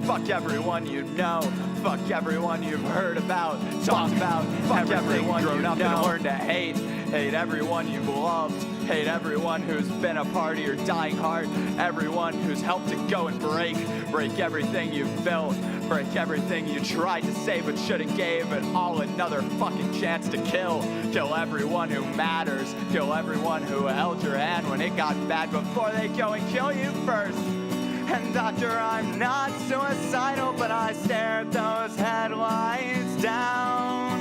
Fuck everyone you know. Fuck everyone you've heard about, talked about. Fuck everyone grown up and learned to hate. Hate everyone you've loved. Hate everyone who's been a part of your dying heart. Everyone who's helped it go and break. Break everything you've built. Break everything you tried to say but should've gave it all another fucking chance to kill. Kill everyone who matters. Kill everyone who held your hand when it got bad before they go and kill you first. And doctor, I'm not suicidal, but I stare at those headlights down.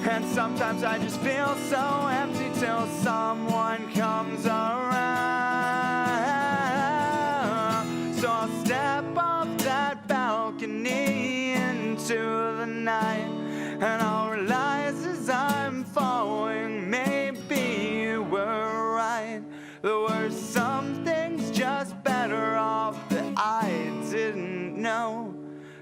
And sometimes I just feel so empty till someone comes around. So I'll step off that balcony into the night, and I'll realize as I'm falling, maybe you were right. There were some things just better off that I didn't know.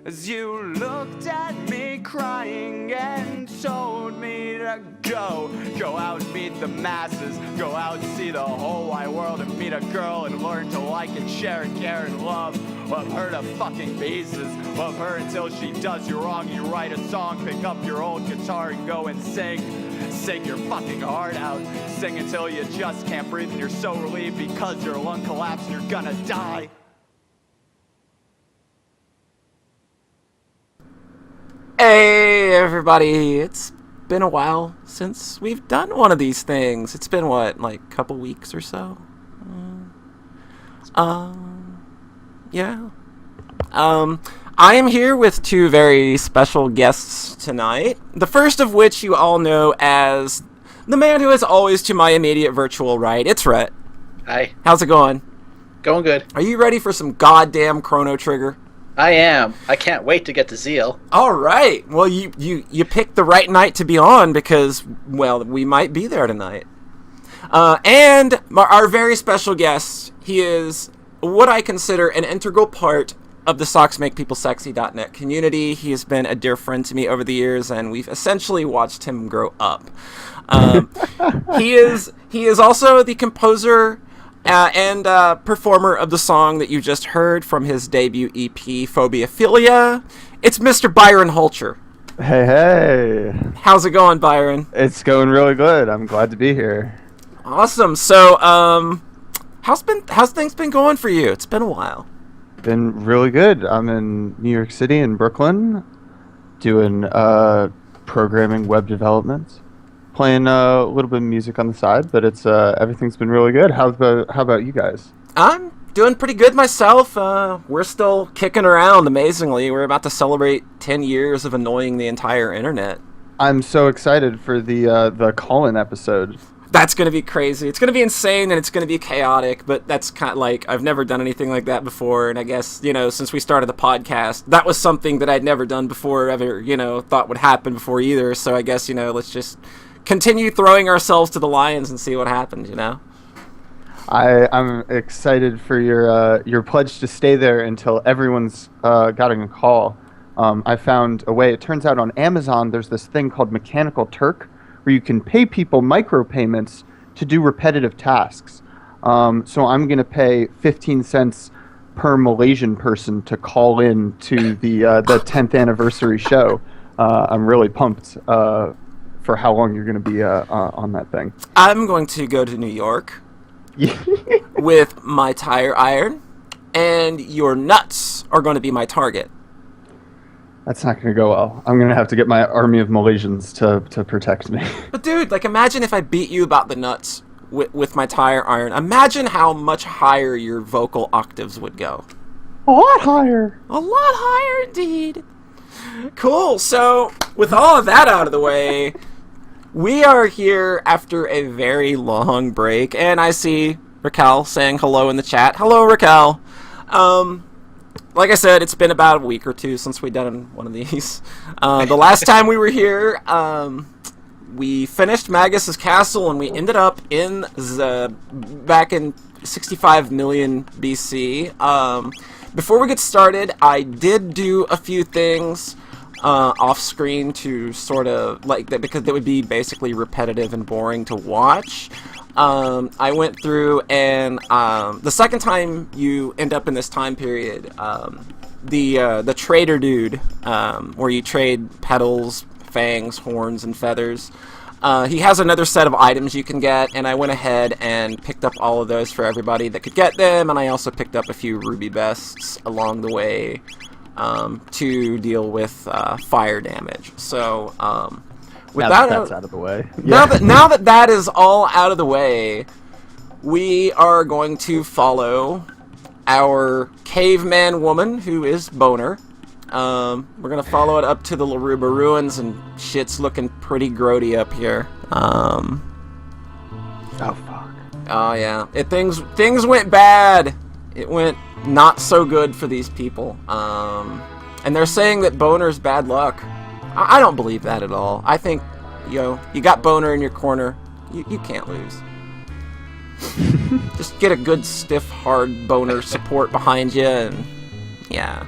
As you looked at me crying and told me to go out and meet the masses, go out and see the whole wide world and meet a girl and learn to like and share and care and love her to fucking pieces. Love her until she does you wrong. You write a song, pick up your old guitar and go and sing. Sing your fucking heart out. Sing until you just can't breathe and you're so relieved because your lung collapsed and you're gonna die. Hey everybody, it's been a while since we've done one of these things. It's been what, like a couple weeks or so? Yeah. I am here with two very special guests tonight. The first of which you all know as the man who is always to my immediate virtual right. It's Rhete. Hi. How's it going? Going good. Are you ready for some goddamn Chrono Trigger? I am. I can't wait to get to Zeal. All right. Well, you picked the right night to be on because, well, we might be there tonight. And our very special guest, he is what I consider an integral part of the socksmakepeoplesexy.net community. He has been a dear friend to me over the years, and we've essentially watched him grow up. He is also the composer and performer of the song that you just heard from his debut EP, Phobiaphilia. It's Mr. Byronhulcher. Hey. How's it going, Byron? It's going really good. I'm glad to be here. Awesome. So, how's things been going for you? It's been a while. Been really good. I'm in New York City and Brooklyn doing programming, web development. Playing a little bit of music on the side, but it's everything's been really good. How about you guys? I'm doing pretty good myself. We're still kicking around, amazingly. We're about to celebrate 10 years of annoying the entire internet. I'm so excited for the call-in episode. That's going to be crazy. It's going to be insane and it's going to be chaotic, but that's kind of like, I've never done anything like that before, and I guess, since we started the podcast, that was something that I'd never done before, ever, thought would happen before either, so I guess, let's just continue throwing ourselves to the lions and see what happens, I'm excited for your pledge to stay there until everyone's gotten a call. I found a way. It turns out on Amazon there's this thing called Mechanical Turk where you can pay people micropayments to do repetitive tasks. So I'm going to pay 15 cents per Malaysian person to call in to the 10th anniversary show. I'm really pumped for how long you're going to be on that thing. I'm going to go to New York with my tire iron, and your nuts are going to be my target. That's not going to go well. I'm going to have to get my army of Malaysians to protect me. But dude, imagine if I beat you about the nuts with my tire iron. Imagine how much higher your vocal octaves would go. A lot higher. A lot higher indeed. Cool. So, with all of that out of the way, we are here after a very long break, and I see Raquel saying hello in the chat. Hello, Raquel. Like I said, it's been about a week or two since we've done one of these. The last time we were here, we finished Magus's castle, and we ended up back in 65 million BC. Before we get started, I did do a few things off screen to sort of because they would be basically repetitive and boring to watch. I went through and the second time you end up in this time period, the trader dude, where you trade petals, fangs, horns, and feathers. He has another set of items you can get, and I went ahead and picked up all of those for everybody that could get them, and I also picked up a few ruby vests along the way to deal with fire damage. So, with That's out of the way. now that that is all out of the way, we are going to follow our caveman woman, who is Boner. We're gonna follow it up to the Laruba ruins, and shit's looking pretty grody up here. Oh fuck. Oh yeah, things went bad. It went not so good for these people. And they're saying that Boner's bad luck. I don't believe that at all. I think, you got Boner in your corner. You can't lose. Just get a good, stiff, hard Boner support behind you, and yeah.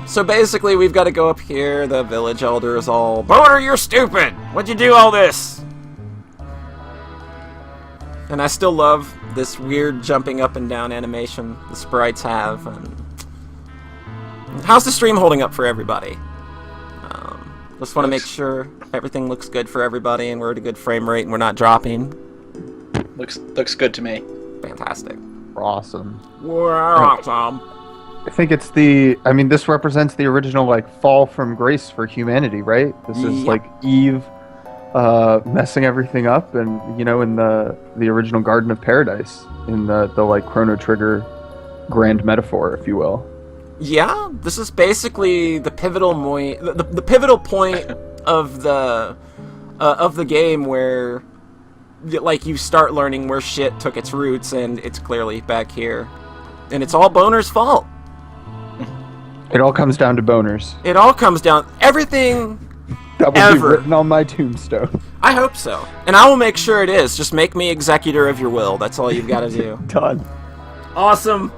So basically, we've got to go up here. The village elder is all, Boner, you're stupid! What'd you do all this? And I still love this weird jumping up and down animation the sprites have. And how's the stream holding up for everybody? Just want to make sure everything looks good for everybody, and we're at a good frame rate, and we're not dropping. Looks good to me. Fantastic. Awesome. We're awesome. I think it's this represents the original, fall from grace for humanity, right? This is, Eve messing everything up, and, in the original Garden of Paradise, in the Chrono Trigger grand metaphor, if you will. Yeah, this is basically the pivotal the pivotal point of the game where, you start learning where shit took its roots, and it's clearly back here. And it's all Boner's fault. It all comes down to Boners. It all comes down... Everything That will ever. be written on my tombstone. I hope so. And I will make sure it is. Just make me executor of your will. That's all you've got to do. Done. Awesome.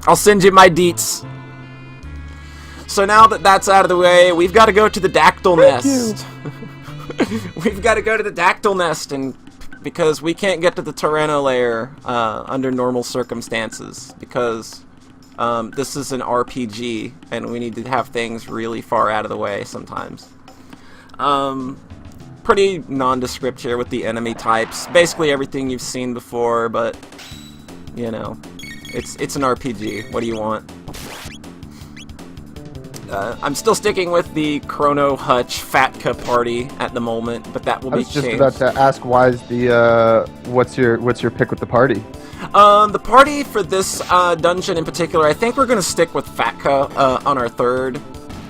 I'll send you my deets. So now that that's out of the way, we've got to go to the Dactyl Nest. We've got to go to the Dactyl Nest, and because we can't get to the Tyranno lair under normal circumstances, because this is an RPG, and we need to have things really far out of the way sometimes. Pretty nondescript here with the enemy types. Basically everything you've seen before, but, it's an RPG. What do you want? I'm still sticking with the Chrono Hutch Fatka party at the moment, but that will be changed. I was just about to ask, why is what's your pick with the party? The party for this dungeon in particular, I think we're going to stick with Fatka on our third,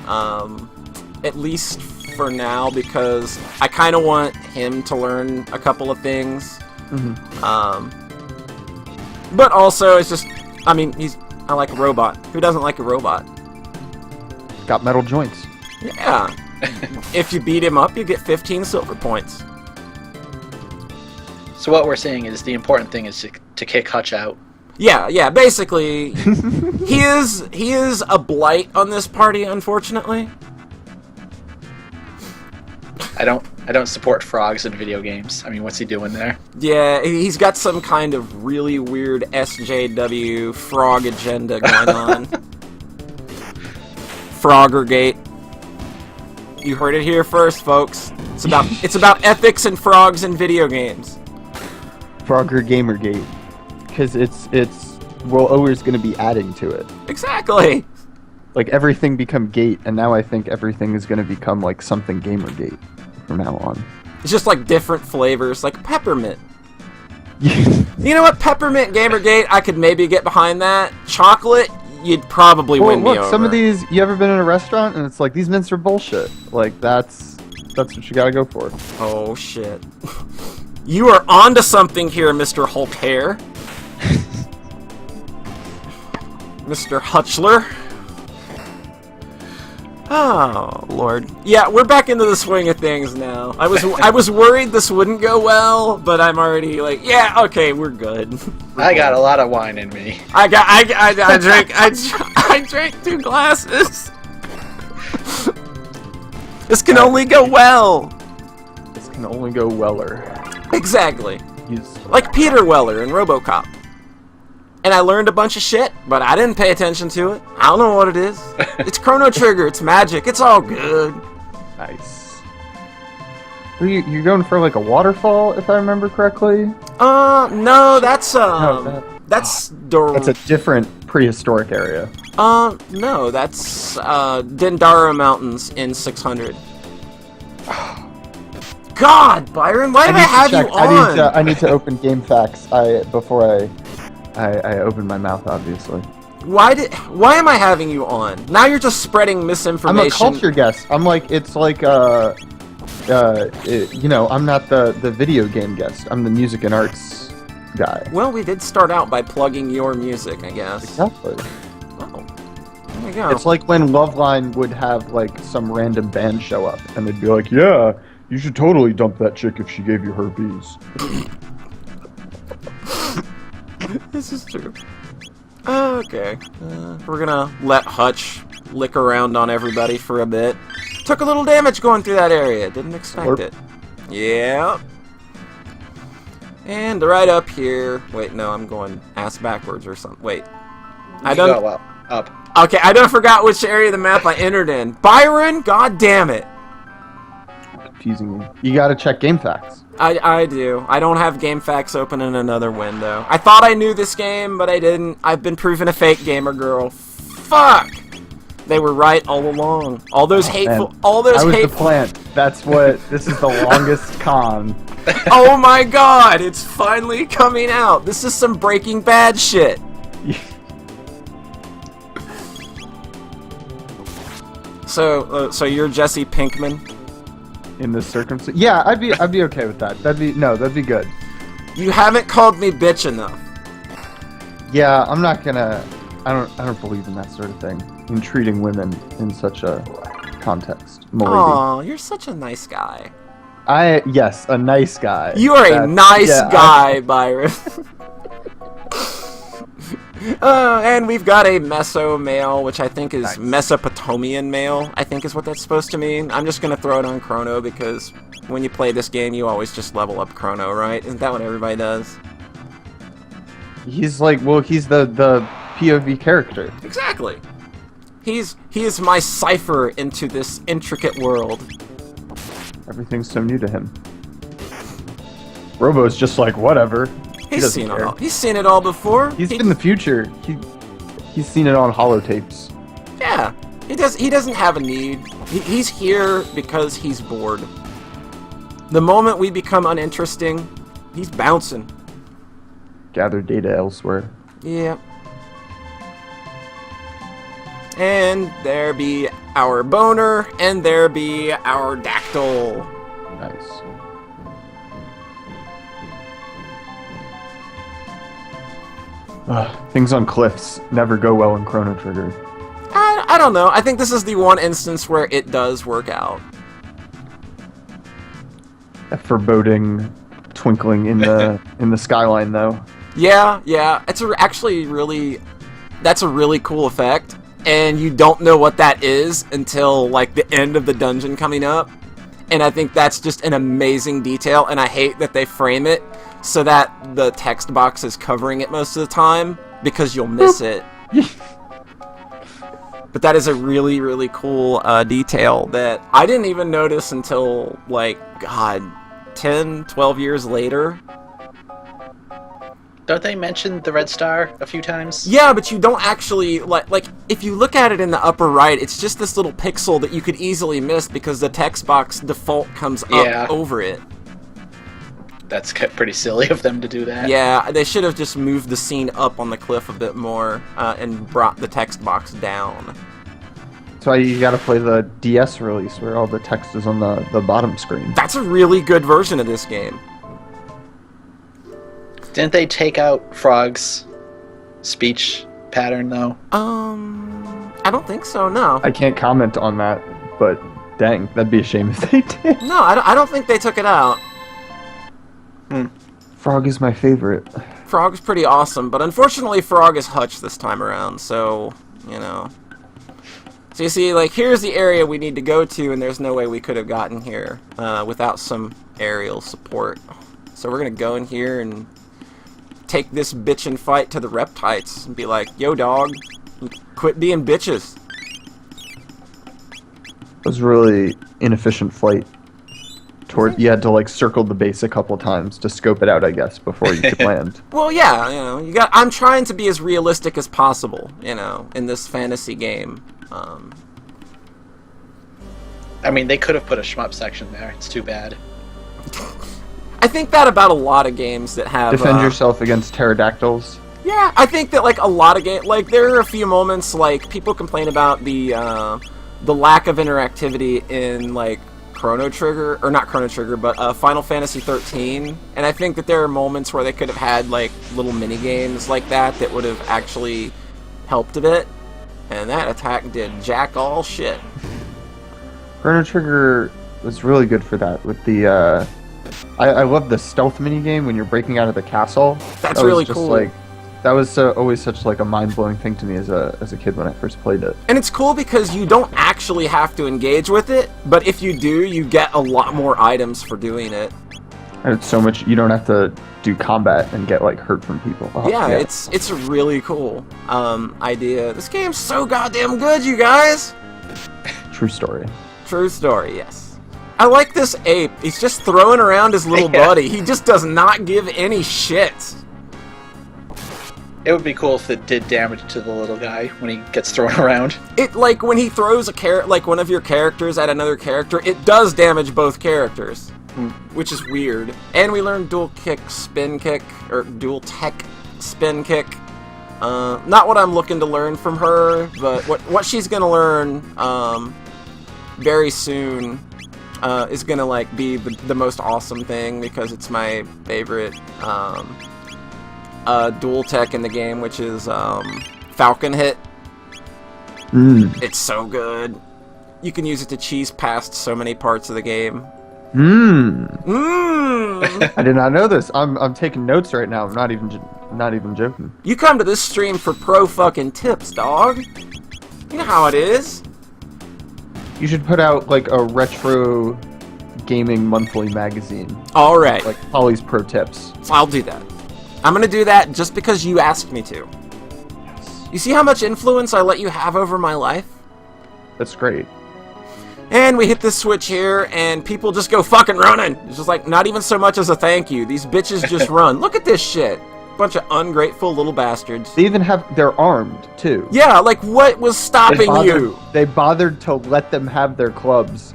at least for now, because I kind of want him to learn a couple of things. Mm-hmm. But also, it's just, I like a robot. Who doesn't like a robot? Got metal joints. Yeah. If you beat him up, you get 15 silver points. So what we're saying is the important thing is to kick Hutch out. Yeah, basically, he is a blight on this party, unfortunately. I don't support frogs in video games. What's he doing there? Yeah, he's got some kind of really weird SJW frog agenda going on. Froggergate. You heard it here first, folks. It's about ethics and frogs in video games. Frogger Gamergate, because we're always going to be adding to it. Exactly. Everything become gate, and now I think everything is going to become something Gamergate from now on. It's just different flavors, like peppermint. You know what? Peppermint Gamergate, I could maybe get behind that. Chocolate, you'd probably win me over. Some of these, you ever been in a restaurant and it's these mints are bullshit. That's what you gotta go for. Oh shit. You are onto something here, Mr. Hulk Hair. Mr. Hutchler. Oh, Lord. Yeah, we're back into the swing of things now. I was worried this wouldn't go well, but I'm already yeah, okay, we're good. I got a lot of wine in me. I drank 2 glasses. This can only go well. can only go Weller. Exactly. He's Like Peter Weller in RoboCop. And I learned a bunch of shit, but I didn't pay attention to it. I don't know what it is. It's Chrono Trigger. It's magic. It's all good. nice. You're going for like a waterfall, if I remember correctly? No, that's that's That's a different prehistoric area. no, that's Dendara Mountains in 600. God, Byron, why did I have you on? I need to open game facts before I open my mouth, obviously. Why am I having you on? Now you're just spreading misinformation. I'm a culture guest. I'm like, it's like, I'm not the video game guest. I'm the music and arts guy. Well, we did start out by plugging your music, I guess. Exactly. Oh, there you go. It's like when Loveline would have like some random band show up, and they'd be like, "Yeah, you should totally dump that chick if she gave you herpes." This is true. Okay. We're gonna let Hutch lick around on everybody for a bit. Took a little damage going through that area. Didn't expect it. Yeah. And right up here. Wait, no, I'm going ass backwards or something. Wait. I don't. Go up. Okay, I don't forgot which area of the map I entered in. Byron, god damn it. Confusing you. You gotta check game facts. I do. I don't have game facts open in another window. I thought I knew this game, but I didn't. I've been proven a fake gamer girl. Fuck! They were right all along. All those hateful... Man. All those I was hateful... the plant. That's what... This is the longest con. Oh my god! It's finally coming out! This is some Breaking Bad shit! So you're Jesse Pinkman? In this circumstance, yeah, I'd be okay with that. That'd be good. You haven't called me bitch enough. Yeah, I'm not gonna. I don't believe in that sort of thing. In treating women in such a context, milady. Aw, you're such a nice guy. Yes, a nice guy. You are a nice guy, Byron. And we've got a Meso male, which I think is Mesopotamian male, I think is what that's supposed to mean. I'm just going to throw it on Chrono because when you play this game, you always just level up Chrono, right? Isn't that what everybody does? He's like, well, he's the POV character. Exactly. He is my cipher into this intricate world. Everything's so new to him. Robo's just like, whatever. He's seen it all. He's seen it all before. He's in the future. He's seen it on holotapes. Yeah, he does. He doesn't have a need. He's here because he's bored. The moment we become uninteresting, he's bouncing. Gather data elsewhere. Yeah. And there be our boner, and there be our dactyl. Nice. Things on cliffs never go well in Chrono Trigger. I don't know. I think this is the one instance where it does work out. A foreboding twinkling in the skyline, though. Yeah. It's actually that's a really cool effect, and you don't know what that is until like the end of the dungeon coming up. And I think that's just an amazing detail, and I hate that they frame it so that the text box is covering it most of the time, because you'll miss it. But that is a really, really cool detail that I didn't even notice until, like, God, 10, 12 years later. Don't they mention the red star a few times? Yeah, but you don't actually, like if you look at it in the upper right, it's just this little pixel that you could easily miss because the text box default comes up over it. That's pretty silly of them to do that. Yeah, they should have just moved the scene up on the cliff a bit more and brought the text box down. That's why you gotta play the DS release where all the text is on the bottom screen. That's a really good version of this game. Didn't they take out Frog's speech pattern, though? I don't think so, no. I can't comment on that, but dang, that'd be a shame if they did. No, I don't think they took it out. Frog is my favorite. Frog's pretty awesome, but unfortunately Frog is Hutch this time around, so, you know. So you see, like, here's the area we need to go to, and there's no way we could have gotten here without some aerial support. So we're gonna go in here and take this bitchin' fight to the reptites and be like, yo, dog, quit being bitches. It was a really inefficient flight. You had to like circle the base a couple times to scope it out, I guess, before you could land. Well, yeah, you know, I'm trying to be as realistic as possible, you know, in this fantasy game. I mean, they could have put a shmup section there. It's too bad. I think that about a lot of games that have Defend yourself against pterodactyls. Yeah, I think that like a lot of games, like there are a few moments like people complain about the lack of interactivity in like Chrono Trigger, or not Chrono Trigger, but Final Fantasy 13, and I think that there are moments where they could have had like little mini games like that that would have actually helped a bit, and that attack did jack all shit. Chrono Trigger was really good for that with the I love the stealth minigame when you're breaking out of the castle. That's really cool. Like, that was always such like a mind-blowing thing to me as a kid when I first played it. And it's cool because you don't actually have to engage with it, but if you do, you get a lot more items for doing it. And it's so much, you don't have to do combat and get like hurt from people. Yeah, it's a really cool idea. This game's so goddamn good, you guys! True story. True story, yes. I like this ape. He's just throwing around his little buddy. He just does not give any shit. It would be cool if it did damage to the little guy when he gets thrown around. It, like, when he throws like one of your characters at another character, it does damage both characters. Which is weird. And we learned dual kick, spin kick, or dual tech spin kick. Not what I'm looking to learn from her, but what she's gonna learn very soon is gonna like be the most awesome thing, because it's my favorite dual tech in the game, which is Falcon Hit. It's so good. You can use it to cheese past so many parts of the game. I did not know this. I'm taking notes right now. I'm not even joking. You come to this stream for pro fucking tips, dog. You know how it is. You should put out like a retro gaming monthly magazine. All right. Like Holly's Pro Tips. I'll do that. I'm gonna do that just because you asked me to. Yes. You see how much influence I let you have over my life? That's great. And we hit this switch here, and people just go fucking running. It's just like, not even so much as a thank you. These bitches just run. Look at this shit. Bunch of ungrateful little bastards. They even they're armed, too. Yeah, like, what was stopping you? They bothered to let them have their clubs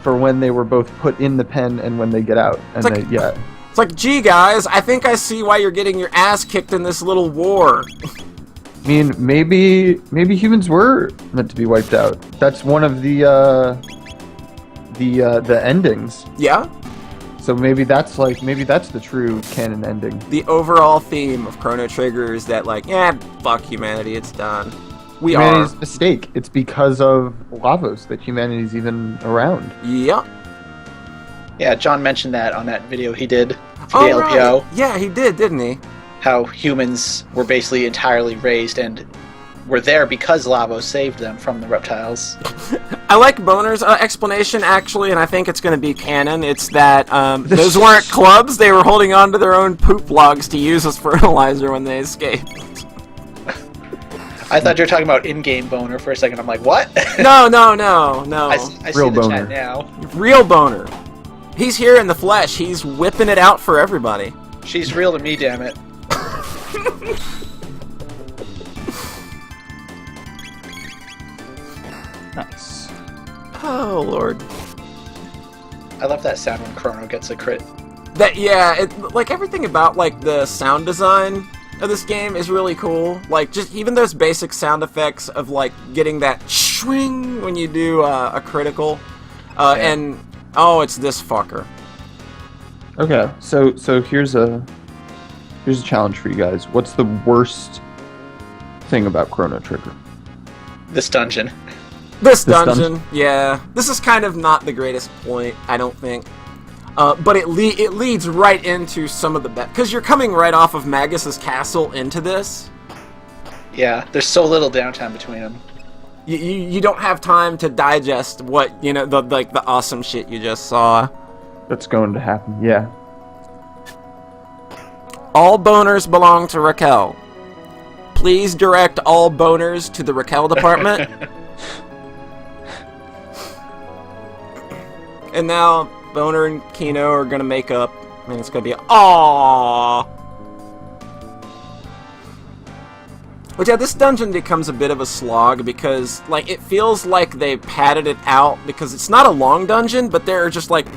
for when they were both put in the pen and when they get out. And It's like, gee, guys, I think I see why you're getting your ass kicked in this little war. I mean, maybe humans were meant to be wiped out. That's one of the endings. Yeah? So maybe that's the true canon ending. The overall theme of Chrono Trigger is that, like, fuck humanity, it's done. Humanity's mistake. It's because of Lavos that humanity's even around. Yep. Yeah, John mentioned that on that video he did for the LPO. Right. Yeah, he did, didn't he? How humans were basically entirely raised and were there because Lavos saved them from the reptiles. I like Boner's explanation, actually, and I think it's going to be canon. It's that those weren't clubs, they were holding on to their own poop logs to use as fertilizer when they escaped. I thought you were talking about in-game Boner for a second. I'm like, what? No. I see Real the Boner. chat now. Real Boner. He's here in the flesh. He's whipping it out for everybody. She's real to me, damn it. Nice. Oh, Lord. I love that sound when Chrono gets a crit. Like everything about like the sound design of this game is really cool. Like just even those basic sound effects of like getting that swing when you do a critical, and it's this fucker. Okay, so here's a challenge for you guys. What's the worst thing about Chrono Trigger? This dungeon. This dungeon, yeah. This is kind of not the greatest point, I don't think. But it leads right into some of the best, because you're coming right off of Magus's castle into this. Yeah, there's so little downtime between them. You don't have time to digest what, the awesome shit you just saw. That's going to happen, yeah. All boners belong to Raquel. Please direct all boners to the Raquel department. And now Boner and Kino are gonna make up, and it's gonna be aww. But yeah, this dungeon becomes a bit of a slog because, like, it feels like they padded it out because it's not a long dungeon, but there are just, like,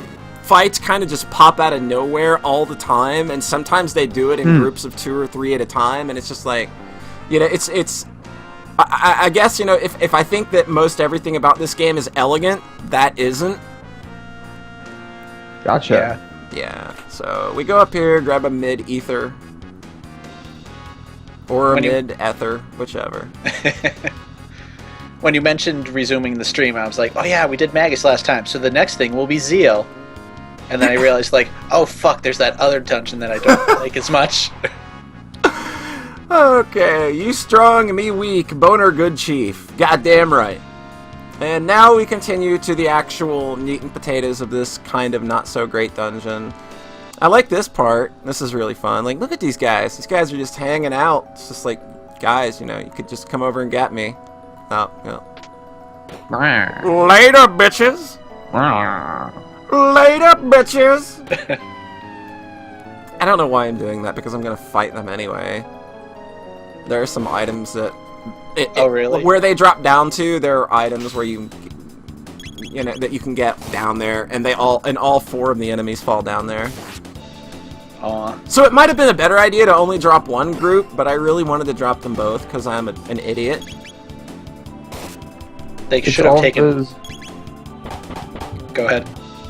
fights kind of just pop out of nowhere all the time, and sometimes they do it in groups of 2 or 3 at a time, and it's just like, I guess, if I think that most everything about this game is elegant, that isn't. Gotcha. Yeah, so we go up here, grab a mid-ether. Or a mid-ether, whichever. When you mentioned resuming the stream, I was like, oh yeah, we did Magus last time, so the next thing will be Zeal. And then I realized, like, oh fuck, there's that other dungeon that I don't like as much. Okay, you strong and me weak, Boner good chief. Goddamn right. And now we continue to the actual meat and potatoes of this kind of not-so-great dungeon. I like this part. This is really fun. Like, look at these guys. These guys are just hanging out. It's just like, guys, you could just come over and get me. Oh, Later, bitches! Later, bitches! I don't know why I'm doing that, because I'm gonna fight them anyway. There are some items that... Oh, really? Where they drop down to, there are items where that you can get down there, and all 4 of the enemies fall down there. So it might have been a better idea to only drop one group, but I really wanted to drop them both because I'm an idiot. They should have taken... Go ahead.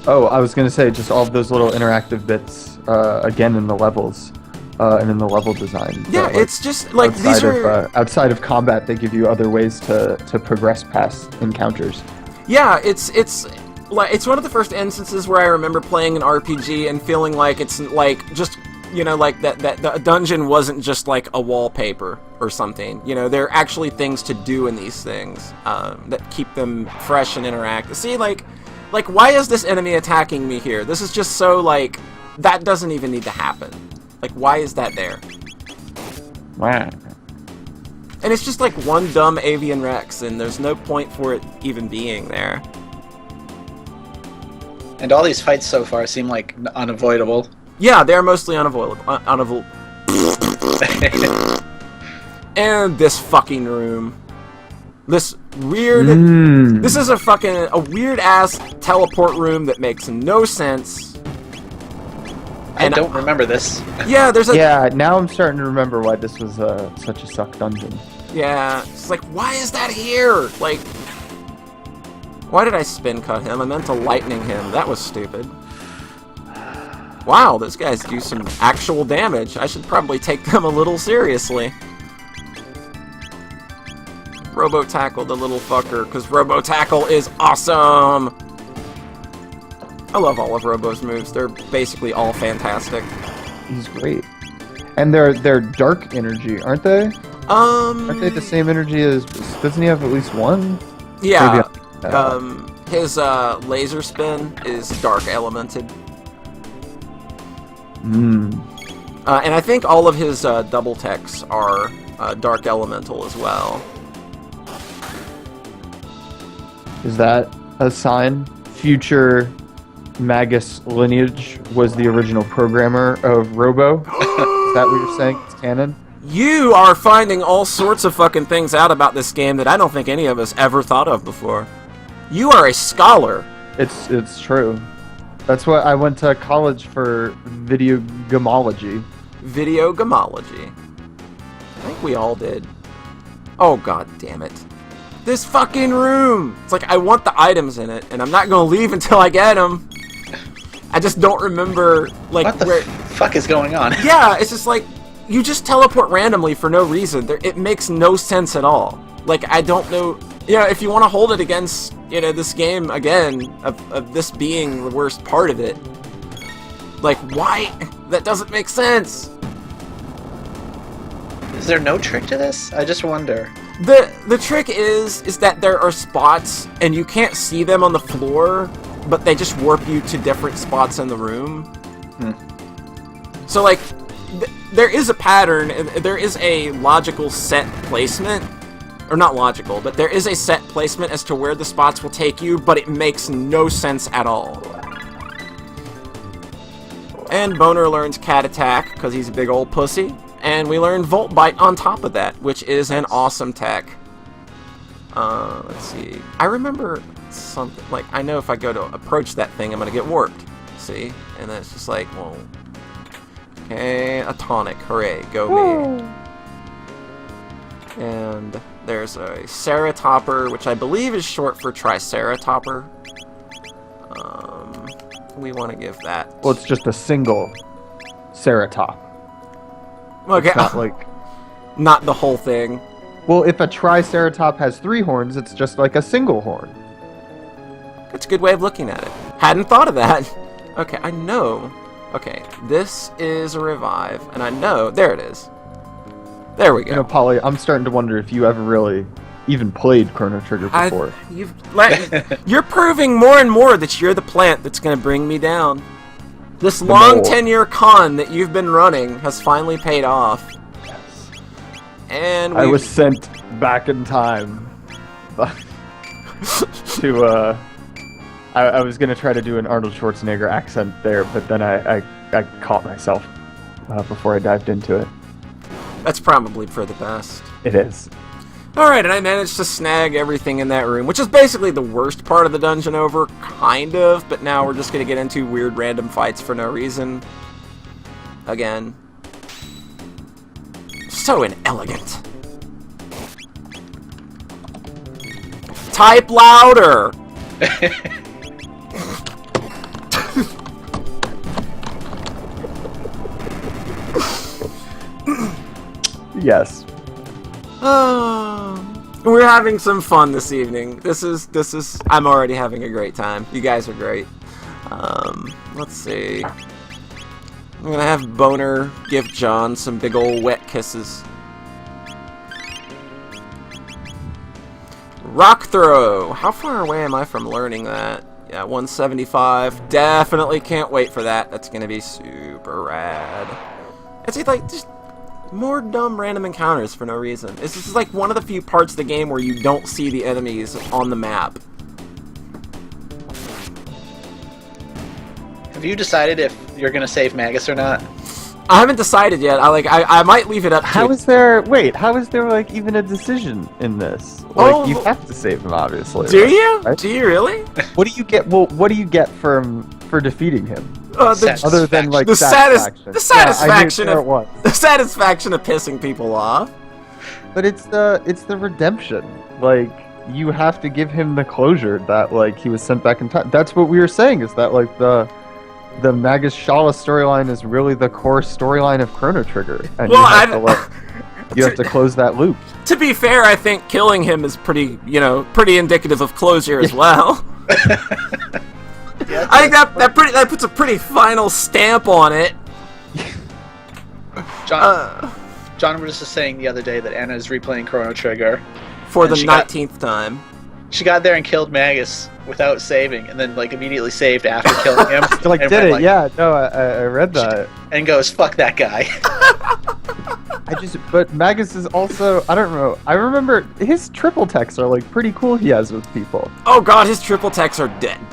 Oh, I was going to say, just all of those little interactive bits, again, in the levels, and in the level design. Yeah, it's just, like, these are... outside of combat, they give you other ways to progress past encounters. Yeah, it's one of the first instances where I remember playing an RPG and feeling like it's like just like that the dungeon wasn't just like a wallpaper or something. There are actually things to do in these things that keep them fresh and interactive. See, like why is this enemy attacking me here? This is just so like that doesn't even need to happen. Like, why is that there? Wow. And it's just like one dumb avian rex, and there's no point for it even being there. And all these fights so far seem like unavoidable. Yeah, they're mostly unavoidable. And this fucking room. This weird... This is a weird-ass teleport room that makes no sense. I don't remember this. Yeah, there's a... Yeah, now I'm starting to remember why this was such a suck dungeon. Yeah, it's like, why is that here? Like... Why did I spin cut him? I meant to lightning him. That was stupid. Wow, those guys do some actual damage. I should probably take them a little seriously. Robo-tackle the little fucker, because Robo-tackle is awesome! I love all of Robo's moves. They're basically all fantastic. He's great. And they're dark energy, aren't they? Aren't they the same energy as... Doesn't he have at least one? Yeah. His laser spin is dark elemented. And I think all of his double techs are dark elemental as well. Is that a sign? Future Magus lineage was the original programmer of Robo? Is that what you're saying? It's canon? You are finding all sorts of fucking things out about this game that I don't think any of us ever thought of before. You are a scholar. It's true. That's what I went to college for, video gamology. Video gamology. I think we all did. Oh, god damn it. This fucking room! It's like, I want the items in it, and I'm not gonna leave until I get them. I just don't remember, like, what the fuck is going on? Yeah, it's just like, you just teleport randomly for no reason. It makes no sense at all. Like, I don't know... if you want to hold it against, this game, again, of this being the worst part of it. Like, why? That doesn't make sense! Is there no trick to this? I just wonder. The trick is that there are spots and you can't see them on the floor, but they just warp you to different spots in the room. So like there is a pattern, there is a logical set placement, or not logical, but there is a set placement as to where the spots will take you, but it makes no sense at all. And Boner learns Cat Attack because he's a big old pussy. And we learned Volt Bite on top of that, which is an awesome tech. Let's see. I remember something, like, I know if I go to approach that thing, I'm going to get warped. See? And then it's just like, well, okay, a tonic. Hooray, go me. And there's a Ceratopper, which I believe is short for Triceratopper. We want to give that. Well, it's just a single Ceratop. Okay. It's not like... Not the whole thing. Well, if a Triceratop has 3 horns, it's just like a single horn. That's a good way of looking at it. Hadn't thought of that. Okay, I know. Okay, this is a revive, and I know... There it is. There we go. You know, Polly, I'm starting to wonder if you ever really even played Chrono Trigger before. You're proving more and more that you're the plant that's going to bring me down. This long 10-year con that you've been running has finally paid off. Yes. And I was sent back in time to, I was going to try to do an Arnold Schwarzenegger accent there, but then I caught myself before I dived into it. That's probably for the best. It is. Alright, and I managed to snag everything in that room, which is basically the worst part of the dungeon over, kind of, but now we're just going to get into weird random fights for no reason. Again. So inelegant. Type louder! Yes. We're having some fun this evening. This is I'm already having a great time. You guys are great. Let's see. I'm gonna have Boner give John some big ol' wet kisses. Rock throw. How far away am I from learning that? Yeah, 175. Definitely can't wait for that. That's gonna be super rad. It's like just more dumb random encounters for no reason. This is like one of the few parts of the game where you don't see the enemies on the map. Have you decided if you're gonna save Magus or not? I haven't decided yet. I might leave it up to... How is there like even a decision in this? Like, you have to save him, obviously. Do you? Right? Do you really? What do you get? Well, what do you get for defeating him? Other than like the satisfaction. The satisfaction of the satisfaction of pissing people off. But it's the redemption. Like, you have to give him the closure that like he was sent back in time. That's what we were saying, is that like the Magus Shala storyline is really the core storyline of Chrono Trigger, and well, you have to close that loop. To be fair, I think killing him is pretty indicative of closure as well. Yeah, I think that puts a pretty final stamp on it. John was just saying the other day that Anna is replaying Chrono Trigger for the 19th time. She got there and killed Magus without saving, and then like immediately saved after killing him. Like, and did went, it? like, Yeah, no, I read that. And goes, fuck that guy. But Magus is also, I don't know, I remember his triple techs are like pretty cool he has with people. Oh god, his triple techs are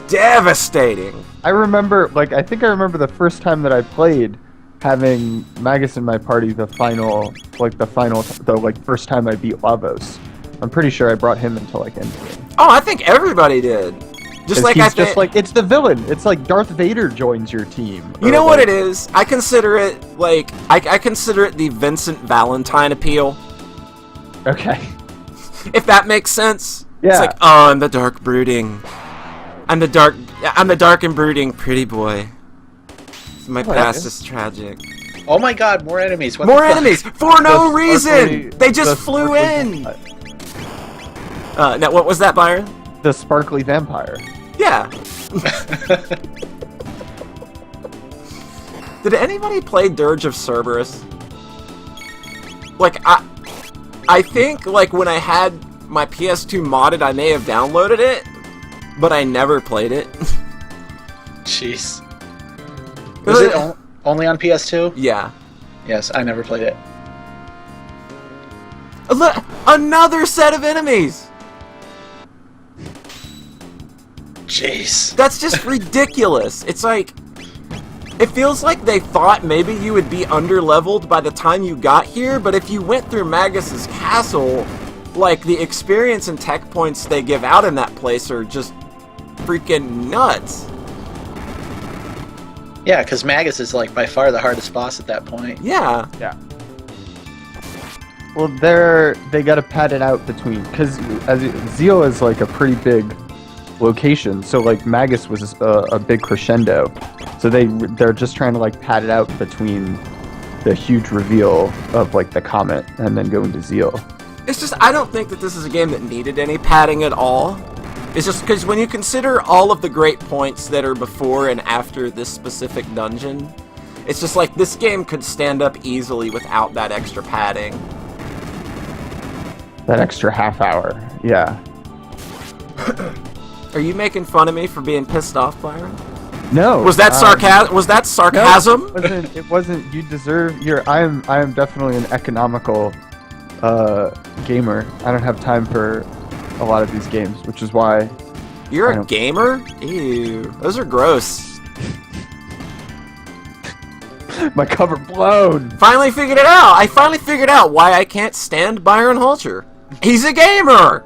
devastating. I remember the first time that I played having Magus in my party, the first time I beat Lavos. I'm pretty sure I brought him into like endgame. Oh, I think everybody did. Just like it's the villain. It's like Darth Vader joins your team. You know what it is? I consider it like I consider it the Vincent Valentine appeal. Okay. If that makes sense. Yeah. It's like, oh, I'm the dark brooding. I'm the dark and brooding pretty boy. My past is tragic. Oh my god, more enemies. What more the fuck? enemies for no reason. They just flew in. Now what was that, Byron? The sparkly vampire. Yeah. Did anybody play Dirge of Cerberus? Like, I think, like, when I had my PS2 modded, I may have downloaded it, but I never played it. Jeez. Was it only on PS2? Yeah. Yes, I never played it. Look, another set of enemies! Jeez. That's just ridiculous. It's like, it feels like they thought maybe you would be under-leveled by the time you got here, but if you went through Magus's castle, like, the experience and tech points they give out in that place are just freaking nuts. Yeah, because Magus is, like, by far the hardest boss at that point. Yeah. Yeah. Well, they got to pad it out between, because Zeal is like a pretty big location, so like Magus was a big crescendo, so they're just trying to like pad it out between the huge reveal of like the comet and then going to Zeal. It's just, I don't think that this is a game that needed any padding at all. It's just because when you consider all of the great points that are before and after this specific dungeon, it's just like this game could stand up easily without that extra padding. That extra half hour, yeah. Are you making fun of me for being pissed off, Byron? No. Was that sarcasm? Was that sarcasm? No, it wasn't. You deserve your. I am definitely an economical gamer. I don't have time for a lot of these games, which is why. You're a gamer? Ew. Those are gross. My cover blown. Finally figured it out. I finally figured out why I can't stand byronhulcher. He's a gamer.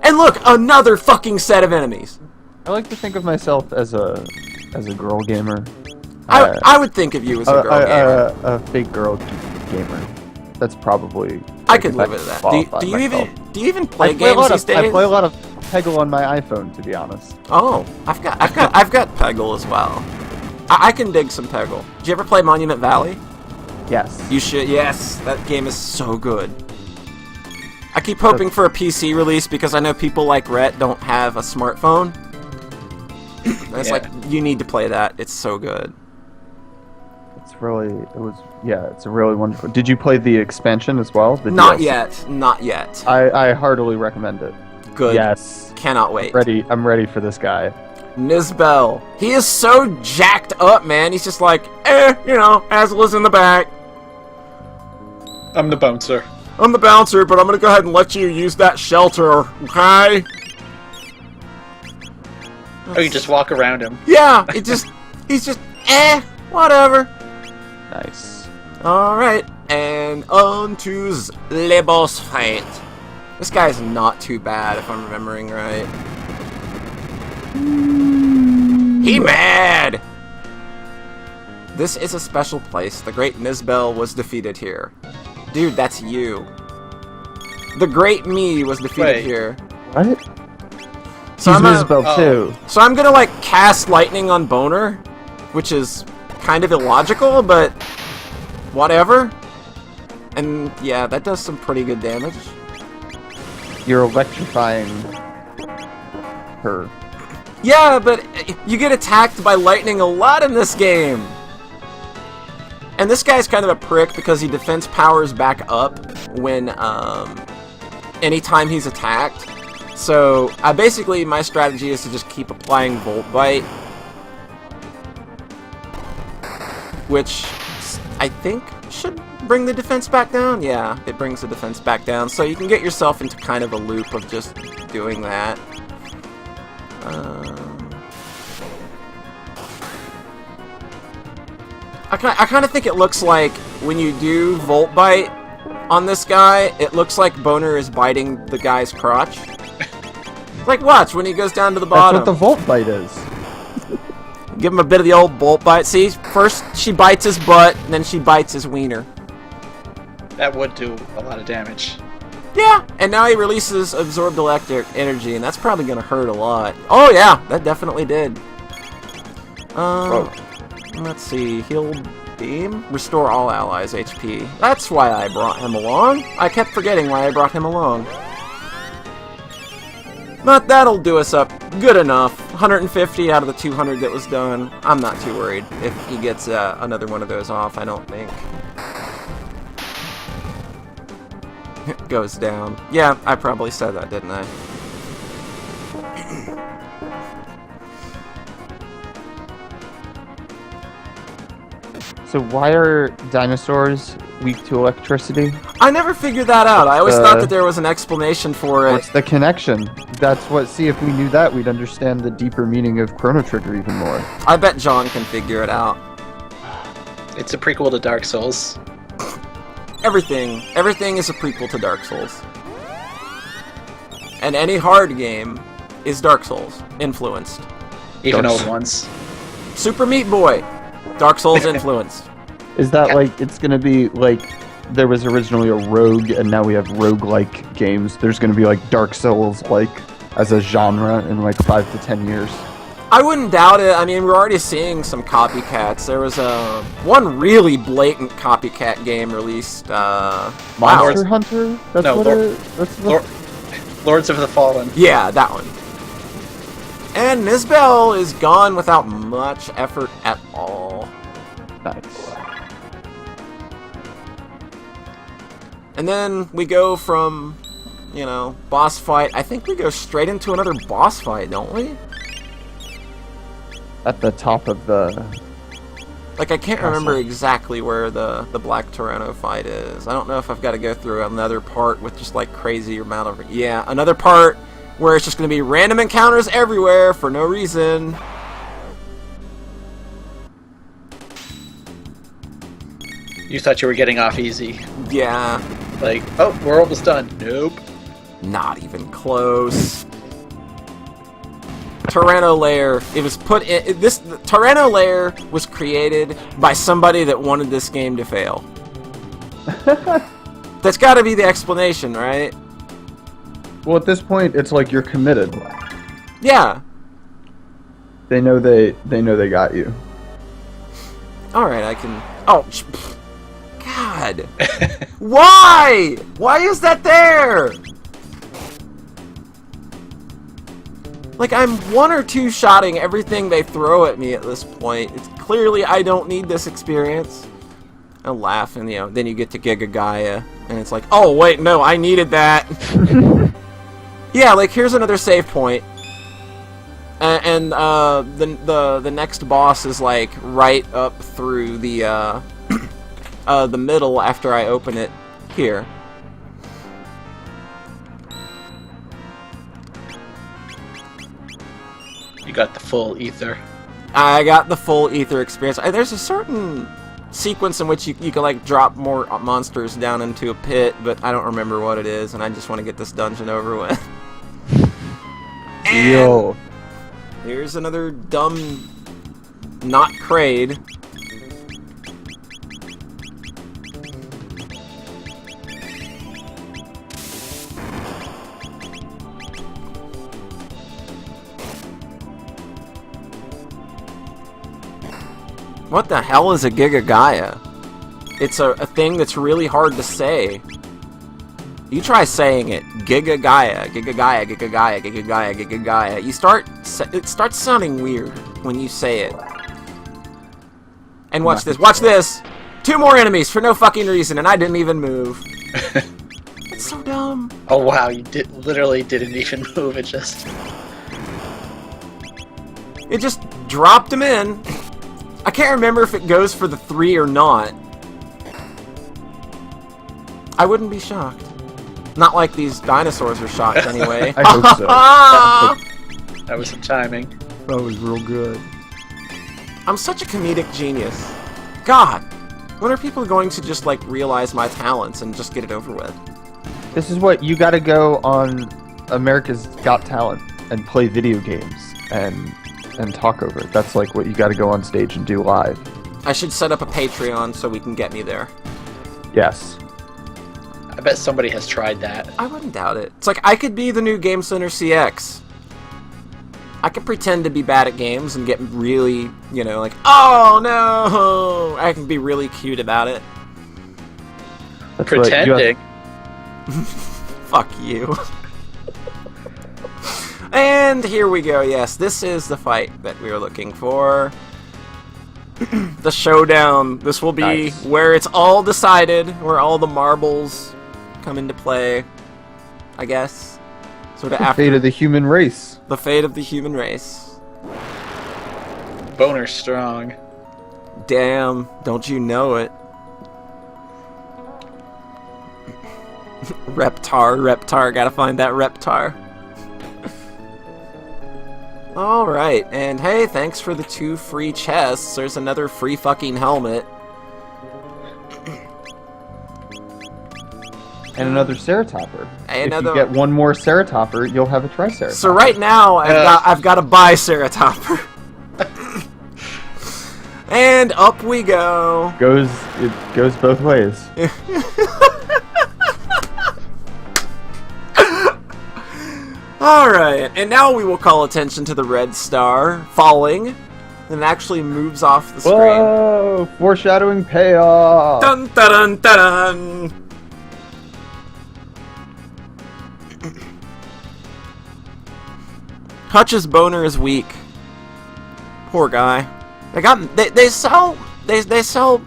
And look, another fucking set of enemies. I like to think of myself as a girl gamer. I would think of you as a girl gamer. A fake girl gamer. That's probably. I could live with that. Do you even play games these days? I play a lot of Peggle on my iPhone, to be honest. Oh, I've got Peggle as well. I can dig some Peggle. Did you ever play Monument Valley? Yes. You should. Yes, that game is so good. I keep hoping for a PC release because I know people like Rhete don't have a smartphone. And it's like, you need to play that. It's so good. It's a really wonderful. Did you play the expansion as well? Not yet. Not yet. I heartily recommend it. Good. Yes. Cannot wait. I'm ready for this guy. Nizbel. He is so jacked up, man. He's just like, Azla's in the back. I'm the bouncer. I'm the bouncer, but I'm gonna go ahead and let you use that shelter, okay? Oh, you just walk around him. Yeah, he's just, whatever. Nice. Alright, and on to the boss fight. This guy's not too bad, if I'm remembering right. He mad! This is a special place. The great Nizbel was defeated here. Dude, that's you. The great me was defeated here. What? So He's Nizbel too. So I'm gonna like cast lightning on Boner, which is kind of illogical, but whatever. And yeah, that does some pretty good damage. You're electrifying her. Yeah, but you get attacked by lightning a lot in this game. And this guy's kind of a prick because he defense powers back up when, anytime he's attacked. So, my strategy is to just keep applying Volt Bite. Which, I think, should bring the defense back down. Yeah, it brings the defense back down. So you can get yourself into kind of a loop of just doing that. I kind of think it looks like when you do Volt Bite on this guy, it looks like Boner is biting the guy's crotch. Like, watch, when he goes down to the bottom. That's what the Volt Bite is. Give him a bit of the old Volt Bite. See, first she bites his butt, and then she bites his wiener. That would do a lot of damage. Yeah, and now he releases absorbed electric energy, and that's probably going to hurt a lot. Oh yeah, that definitely did. Let's see, heal beam, restore all allies HP. That's why I brought him along. I kept forgetting why I brought him along. But that'll do us up good enough. 150 out of the 200 that was done. I'm not too worried if he gets another one of those off, I don't think. goes down. Yeah, I probably said that, didn't I? So why are dinosaurs weak to electricity? I never figured that out. I always thought that there was an explanation for it. What's the connection? That's what. See, if we knew that, we'd understand the deeper meaning of Chrono Trigger even more. I bet John can figure it out. It's a prequel to Dark Souls. Everything is a prequel to Dark Souls. And any hard game is Dark Souls influenced. Even old ones. Super Meat Boy, Dark Souls influenced. Is that like it's gonna be like there was originally a rogue and now we have roguelike games? There's gonna be like Dark Souls like as a genre in like 5 to 10 years. I wouldn't doubt it. I mean, we're already seeing some copycats. There was one really blatant copycat game released. Monster Hunter? That's No, what Lords of the Fallen. Yeah, that one. And Nisbel is gone without much effort at all. Nice. And then we go from, boss fight. I think we go straight into another boss fight, don't we? At the top of the... Like, I can't remember exactly where the Black Chrono fight is. I don't know if I've got to go through another part with just, like, crazy amount of... Yeah, another part where it's just going to be random encounters everywhere for no reason. You thought you were getting off easy. Yeah. Like, oh, we're almost done. Nope. Not even close. Tyranno Lair. It was put in... The Tyranno Lair was created by somebody that wanted this game to fail. That's got to be the explanation, right? Well, at this point, it's like you're committed. Yeah. They know they got you. All right, I can... Oh, God. Why? Why is that there? Like, I'm one or two shotting everything they throw at me at this point. It's clearly I don't need this experience. I'll laugh, and then you get to Giga Gaia, and it's like, oh wait, no, I needed that. Yeah, like here's another save point, and the next boss is like right up through the the middle after I open it here. You got the full ether. I got the full ether experience. There's a certain sequence in which you can like drop more monsters down into a pit, but I don't remember what it is, and I just want to get this dungeon over with. Yo. Here's another dumb not Kraid. What the hell is a Giga Gaia? It's a thing that's really hard to say. You try saying it. Giga Gaia, Giga Gaia, Giga Gaia, Giga Gaia, Giga Gaia. It starts sounding weird when you say it. And watch this. Watch this! 2 more enemies for no fucking reason, and I didn't even move. It's so dumb. Oh wow, you literally didn't even move. It just dropped them in. I can't remember if it goes for the 3 or not. I wouldn't be shocked. Not like these dinosaurs are shocked anyway. I hope so. That was some timing. That was real good. I'm such a comedic genius. God, when are people going to just like realize my talents and just get it over with? This is what you gotta go on America's Got Talent and play video games and talk over it. That's like what you gotta go on stage and do live. I should set up a Patreon so we can get me there. Yes. I bet somebody has tried that. I wouldn't doubt it. It's like I could be the new Game Center CX. I could pretend to be bad at games and get really, like, oh no! I can be really cute about it. That's Pretending. Fuck you. And here we go, yes, this is the fight that we were looking for. The showdown. This will be Nice. where it's all decided, where all the marbles come into play, I guess. Sort of The after fate of the human race. the fate of the human race. Boner strong. Damn, don't you know it? Reptar, gotta find that Reptar. Alright, and hey, thanks for the 2 free chests. There's another free fucking helmet. And another Ceratopper. And If you get one more Ceratopper, you'll have a Triceratopper. So right now, I've got to buy Ceratopper. And up we go. It goes both ways. Alright, and now we will call attention to the red star falling, and it actually moves off the screen. Whoa! Foreshadowing payoff! Dun dun dun dun! Hutch's boner is weak. Poor guy. They sell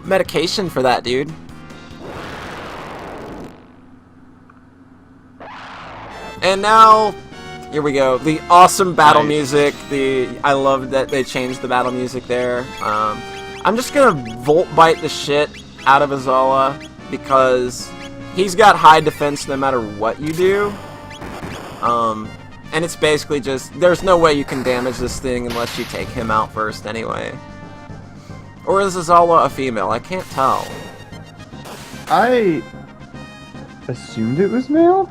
medication for that, dude. And now, here we go. The awesome battle music. I love that they changed the battle music there. I'm just gonna volt bite the shit out of Azala because he's got high defense no matter what you do. And it's basically just, there's no way you can damage this thing unless you take him out first anyway. Or is Azala a female? I can't tell. I assumed it was male?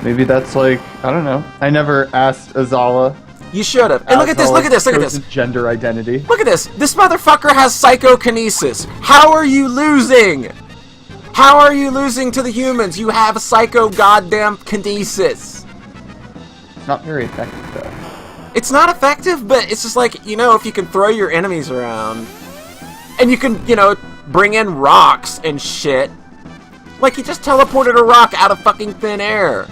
Maybe that's like, I don't know. I never asked Azala. You should have. And look at this, look at this, look at this. Gender identity. Look at this. This motherfucker has psychokinesis. How are you losing? How are you losing to the humans? You have psycho goddamn kinesis. It's not very effective, though. It's not effective, but it's just like, you know, if you can throw your enemies around, and you can, you know, bring in rocks and shit. Like, he just teleported a rock out of fucking thin air.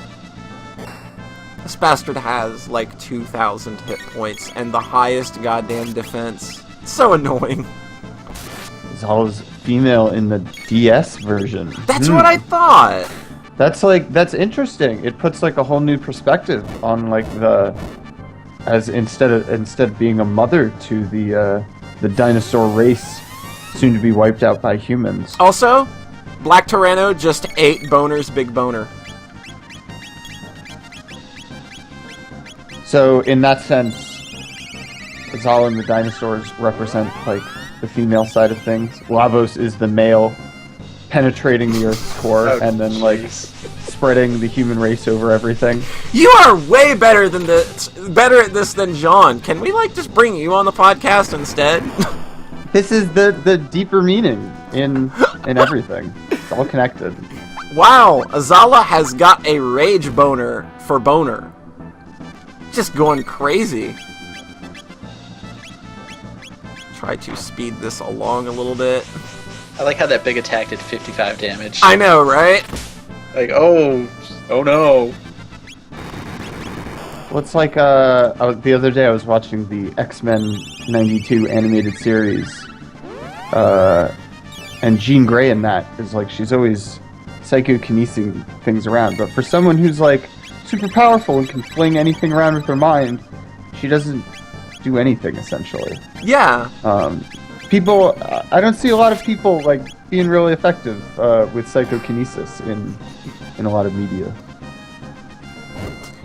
This bastard has, like, 2,000 hit points and the highest goddamn defense. It's so annoying. Azala's female in the DS version. That's what I thought. That's interesting. It puts, like, a whole new perspective on, like, as instead of being a mother to the dinosaur race soon to be wiped out by humans. Also, Black Tyranno just ate Boner's big boner. So, in that sense, Azala and the dinosaurs represent, like, the female side of things. Lavos is the male penetrating the Earth's core and then, like, spreading the human race over everything. You are way better at this than John. Can we, like, just bring you on the podcast instead? This is the deeper meaning in everything. It's all connected. Wow, Azala has got a rage boner for boner. Just going crazy. Try to speed this along a little bit. I like how that big attack did 55 damage. I know, right? Like, oh no. Well, it's like the other day I was watching the X-Men 92 animated series, and Jean Grey in that is like, she's always psychokinesing things around, but for someone who's like super powerful and can fling anything around with her mind, she doesn't do anything essentially. Yeah. People, I don't see a lot of people like being really effective with psychokinesis in a lot of media.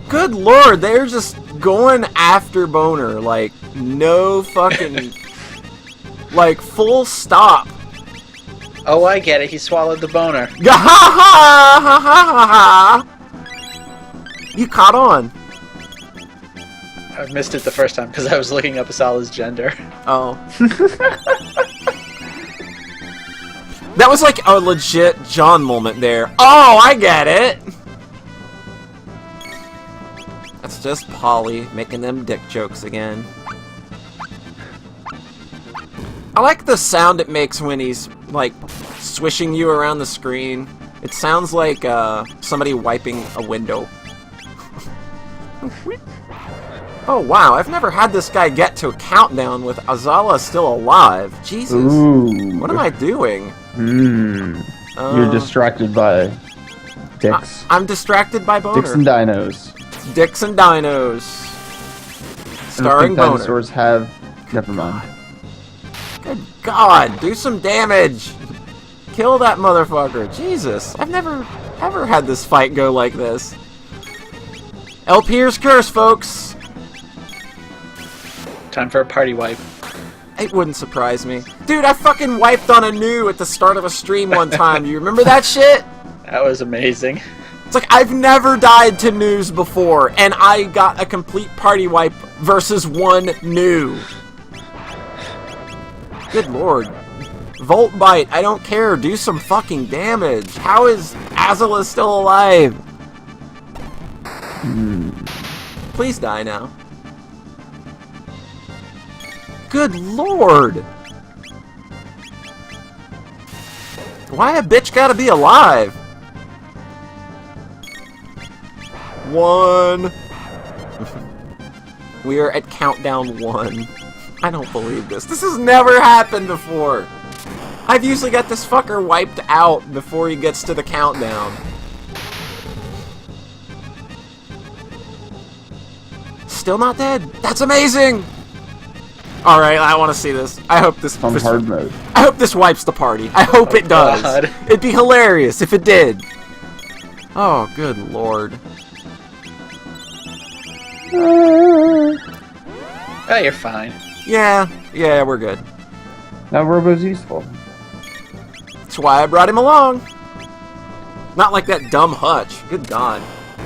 Good lord, they're just going after boner, like, no fucking, like, full stop. Oh, I get it. He swallowed the boner. Ha ha ha ha ha! You caught on. I missed it the first time because I was looking up Asala's gender. Oh. That was like a legit John moment there. Oh, I get it! That's just Polly making them dick jokes again. I like the sound it makes when he's, like, swishing you around the screen. It sounds like somebody wiping a window. Oh wow, I've never had this guy get to a countdown with Azala still alive. Jesus. Ooh. What am I doing? You're distracted by Dicks. I'm distracted by Boner. Dicks and dinos. Dicks and Dinos. I Starring don't think Boner. dinosaurs have... Never mind. Good God, do some damage. Kill that motherfucker. Jesus, I've never ever had this fight go like this. LP's curse, folks. Time for a party wipe. It wouldn't surprise me. Dude, I fucking wiped on a new at the start of a stream one time. You remember that shit? That was amazing. It's like, I've never died to news before, and I got a complete party wipe versus one new. Good lord. Volt Bite, I don't care. Do some fucking damage. How is Azula still alive? Please die now. Good lord. Why a bitch gotta be alive? 1. We are at countdown 1. I don't believe this. This has never happened before. I've usually got this fucker wiped out before he gets to the countdown. Still not dead? That's amazing! Alright, I want to see this. I hope this... On hard mode. I hope this wipes the party. I hope it does. God. It'd be hilarious if it did. Oh, good lord. Oh, you're fine. Yeah, we're good. Now Robo's useful. That's why I brought him along. Not like that dumb Hutch. Good God.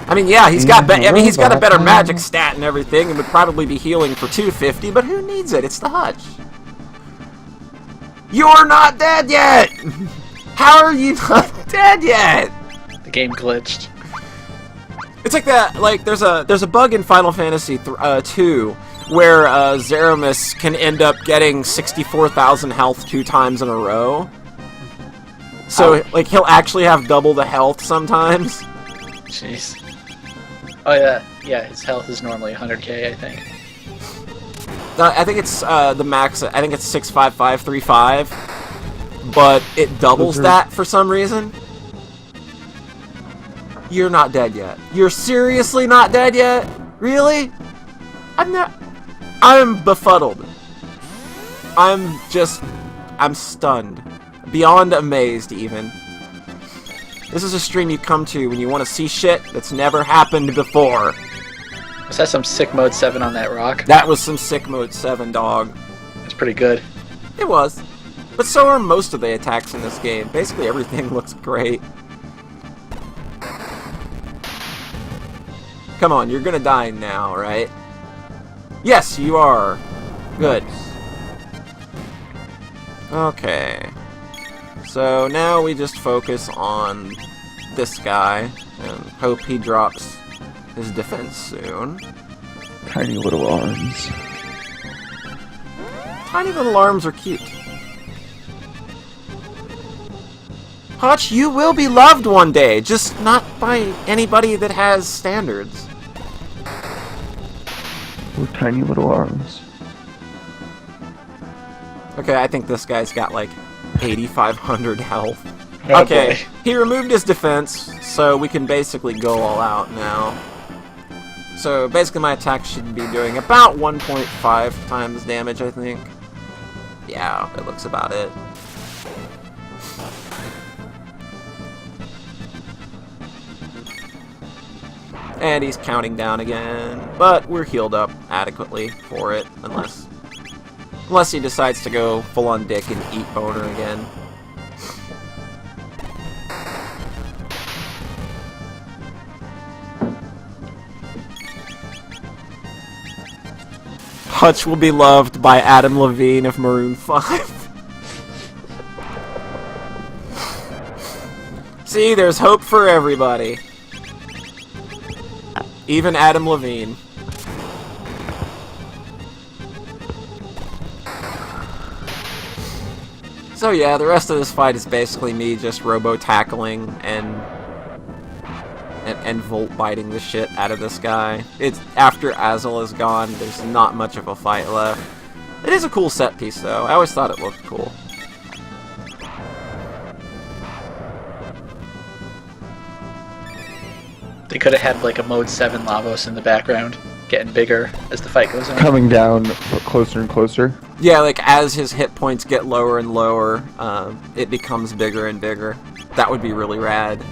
I mean, yeah, he's got he's got a better magic stat and everything, and would probably be healing for 250. But who needs it? It's the Hutch. You're not dead yet. How are you not dead yet? The game glitched. It's like that. Like there's a bug in Final Fantasy 2 where Zeramis can end up getting 64,000 health 2 times in a row. So like he'll actually have double the health sometimes. Jeez. Oh yeah, his health is normally 100k, I think. I think it's the max. I think it's 65535, but it doubles that for some reason. You're not dead yet. You're seriously not dead yet? Really? I'm befuddled. I'm stunned. Beyond amazed, even. This is a stream you come to when you want to see shit that's never happened before. Was that some sick mode 7 on that rock? That was some sick mode 7, dog. That's pretty good. It was. But so are most of the attacks in this game. Basically everything looks great. Come on, you're gonna die now, right? Yes, you are. Good. Okay. So now we just focus on this guy and hope he drops his defense soon. Tiny little arms. Tiny little arms are cute. Hutch, you will be loved one day, just not by anybody that has standards. Oh, tiny little arms. Okay, I think this guy's got like 8,500 health. Oh, Okay, boy. he removed his defense, so we can basically go all out now. So basically my attack should be doing about 1.5 times damage, I think. Yeah, it looks about it. And he's counting down again, but we're healed up adequately for it, unless he decides to go full-on dick and eat Boner again. Hutch will be loved by Adam Levine of Maroon 5. See, there's hope for everybody. Even Adam Levine. So yeah, the rest of this fight is basically me just robo-tackling and volt-biting the shit out of this guy. It's after Azula's gone, there's not much of a fight left. It is a cool set piece though. I always thought it looked cool. They could have had like a Mode 7 Lavos in the background, getting bigger as the fight goes on. Coming down closer and closer. Yeah, like as his hit points get lower and lower, it becomes bigger and bigger. That would be really rad.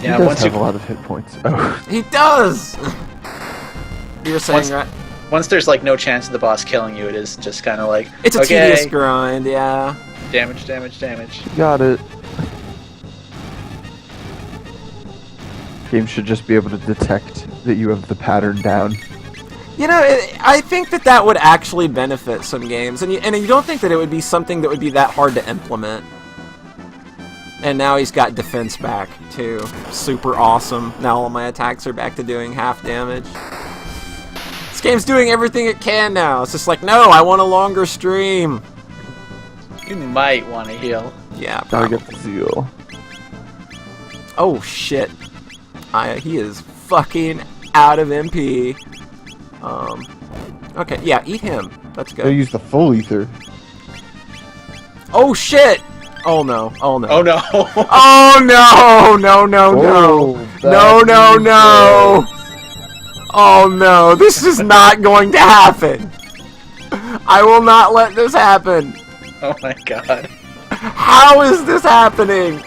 Yeah, he does once have you a lot of hit points. Oh, He does! You were saying, right? once there's like no chance of the boss killing you, it is just kind of like It's a okay, tedious grind, yeah. damage, damage, damage. got it. Game should just be able to detect that you have the pattern down. You know, I think that would actually benefit some games, and you don't think that it would be something that would be that hard to implement. And now he's got defense back, too. Super awesome. Now all my attacks are back to doing half damage. This game's doing everything it can now. It's just like, no, I want a longer stream. You might want to heal. Yeah, Gotta probably. get the Zeal. Oh, shit. He is fucking out of MP. Okay, yeah, eat him. Let's They go. use the full ether. Oh, shit! Oh, no. Oh, no. Oh no! Oh, no! No, no, no. No, no, no! Oh, no. This is not going to happen. I will not let this happen. Oh my god! How is this happening?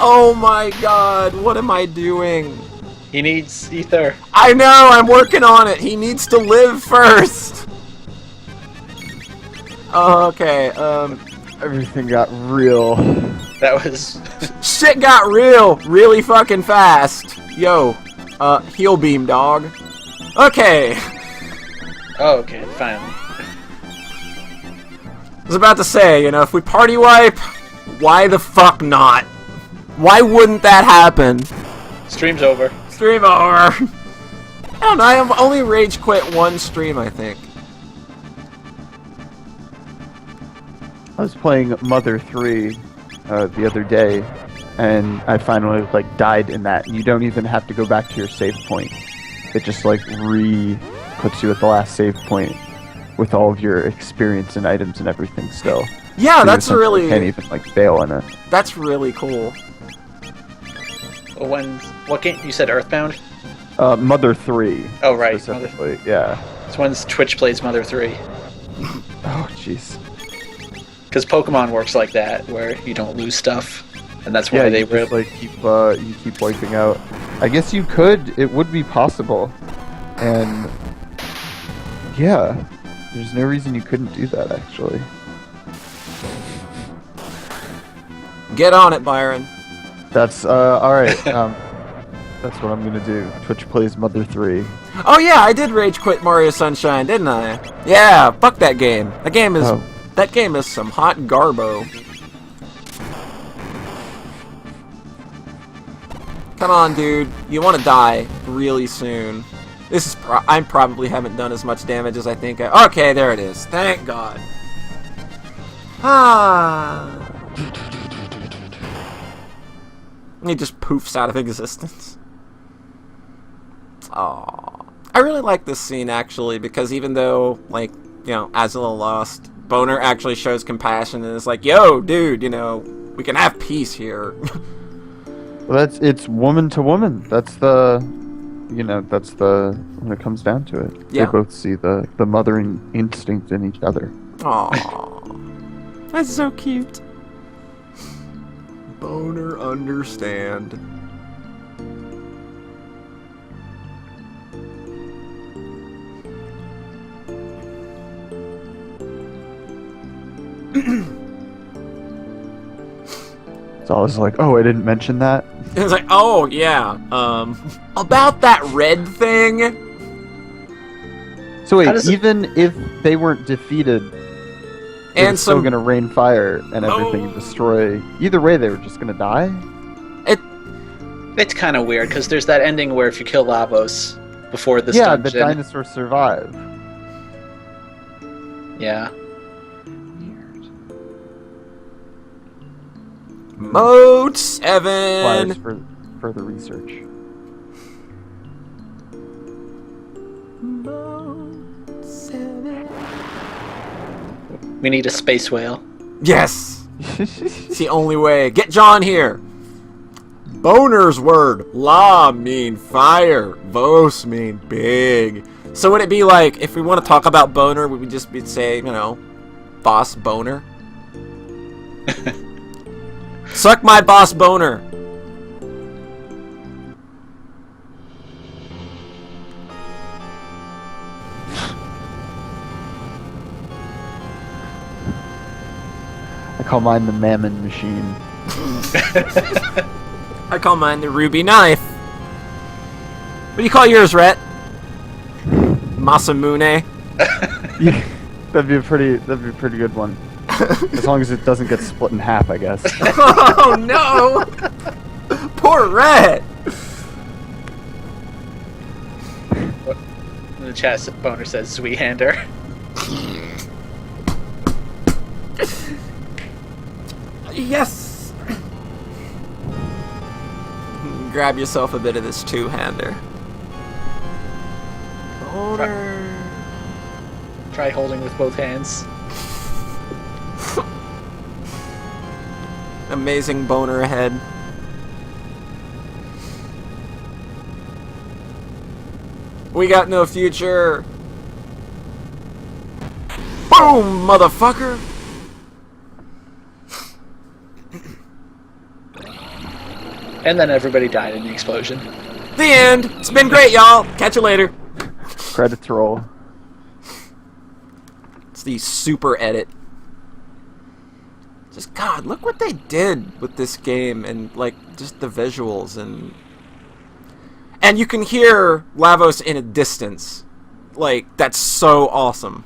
Oh my god, what am I doing? He needs ether. I know, I'm working on it. He needs to live first. Okay, Everything got real. That was shit got real really fucking fast. Yo, heal beam, dog. Okay. oh, okay. Finally. I was about to say, you know, if we party wipe, why the fuck not? Why wouldn't that happen? Stream's over. Stream over. I don't know, I have only rage quit one stream, I think. I was playing Mother 3 the other day, and I finally like died in that. You don't even have to go back to your save point. It just like puts you at the last save point with all of your experience and items and everything still. Yeah, So that's you really can't even like fail in it. that's really cool. What game? You said Earthbound? Mother 3. Oh right. Specifically, yeah. It's when's Twitch plays Mother 3. Oh jeez. Because Pokemon works like that, where you don't lose stuff, and that's why Yeah, they you just like you keep wiping out. I guess you could. It would be possible, and yeah, there's no reason you couldn't do that actually. Get on it, Byron. That's all right. That's what I'm gonna do. Twitch plays Mother 3. Oh yeah, I did rage quit Mario Sunshine, didn't I? Yeah, fuck that game. That game is some hot garbo. Come on, dude. You want to die really soon. This is I probably haven't done as much damage as I think okay, there it is. Thank God. He just poofs out of existence. Aww. I really like this scene, actually, because even though, like, you know, Azula lost, Boner actually shows compassion and is like, yo, dude, you know, we can have peace here. Well, it's woman to woman. That's when it comes down to it. Yeah. They both see the mothering instinct in each other. Aww. That's so cute. Boner understand. So I was like, oh, I didn't mention that. It's like, oh yeah, about that red thing. So wait, How does it- even if they weren't defeated, they And were still some, gonna rain fire and everything and destroy. Either way, they were just gonna die. It's kind of weird because there's that ending where if you kill Lavos before this Yeah, the dungeon, dinosaurs survive. yeah. Mode Requires 7. for further research. We need a space whale. Yes! It's the only way. Get John here! Boner's word. La mean fire. Vos mean big. So would it be like, if we want to talk about boner, would we just be say, you know, boss boner? Suck my boss boner. I call mine the Mammon Machine. I call mine the ruby knife. What do you call yours, Rhete? Masamune. Yeah, that'd be a pretty good one. As long as it doesn't get split in half, I guess. Oh no! Poor Rhete. In the chat, Boner says, "Sweet hander." Yes. Grab yourself a bit of this two-hander. Boner. Try holding with both hands. Amazing boner ahead. We got no future. Boom, motherfucker. And then everybody died in the explosion. The end. It's been great, y'all. Catch you later. Credits roll. It's the super edit. Just, God, look what they did with this game, and like just the visuals, and you can hear Lavos in a distance. Like, that's so awesome.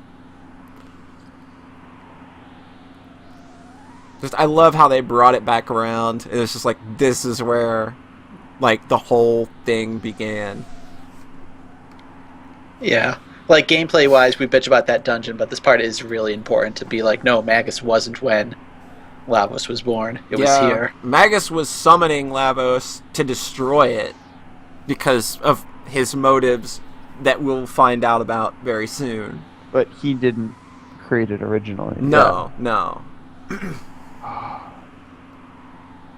Just, I love how they brought it back around. It was just like, this is where like the whole thing began. Yeah. Like, gameplay-wise, we bitch about that dungeon, but this part is really important to be like, no, Magus wasn't when Lavos was born. It was here. Magus was summoning Lavos to destroy it because of his motives that we'll find out about very soon. But he didn't create it originally. No.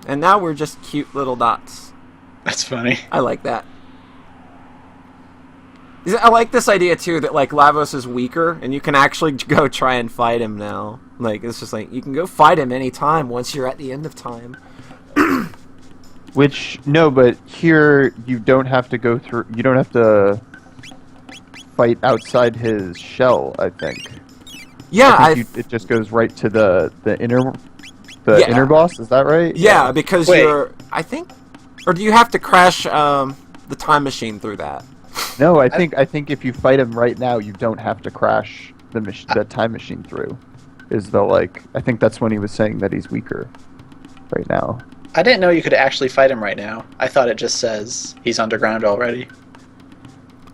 And now we're just cute little dots. That's funny. I like that. I like this idea too, that like Lavos is weaker and you can actually go try and fight him now. Like, it's just like, you can go fight him anytime once you're at the end of time. Which, no, but here you don't have to go through, you don't have to fight outside his shell, I think. Yeah, it just goes right to the inner boss, is that right? Yeah, because Wait. I think, or do you have to crash the time machine through that? No, I think if you fight him right now, you don't have to crash the time machine through. I think that's when he was saying that he's weaker right now. I didn't know you could actually fight him right now. I thought it just says he's underground already.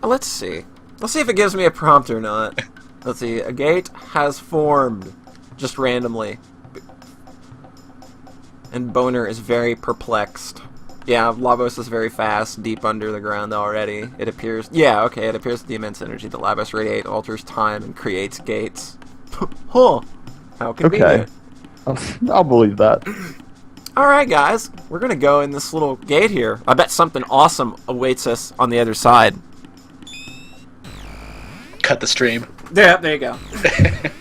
Let's see. Let's see if it gives me a prompt or not. Let's see. A gate has formed. Just randomly. And Boner is very perplexed. Yeah, Lavos is very fast, deep under the ground already. It appears... Yeah, okay, it appears that the immense energy that Lavos radiates alters time and creates gates. Huh. How convenient. Okay. I'll believe that. Alright, guys. We're gonna go in this little gate here. I bet something awesome awaits us on the other side. Cut the stream. Yeah, there you go. It'd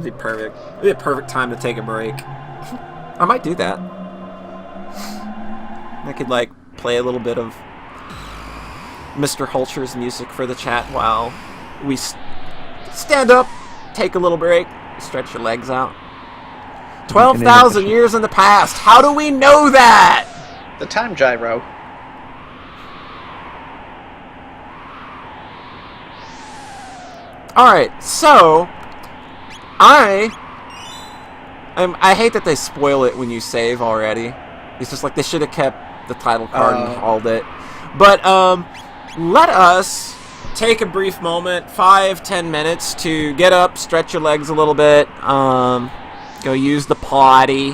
be perfect. It'd be a perfect time to take a break. I might do that. I could, like, play a little bit of Mr. Hulcher's music for the chat while we stand up, take a little break, stretch your legs out. 12,000 years in the past. How do we know that? The time gyro. Alright, so I hate that they spoil it when you save already. It's just like they should have kept the title card and hauled it. But let us take a brief moment, 5-10 minutes, to get up, stretch your legs a little bit, go use the potty,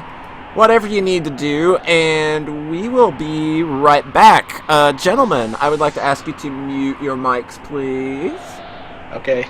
whatever you need to do, and we will be right back. Gentlemen, I would like to ask you to mute your mics, please. Okay.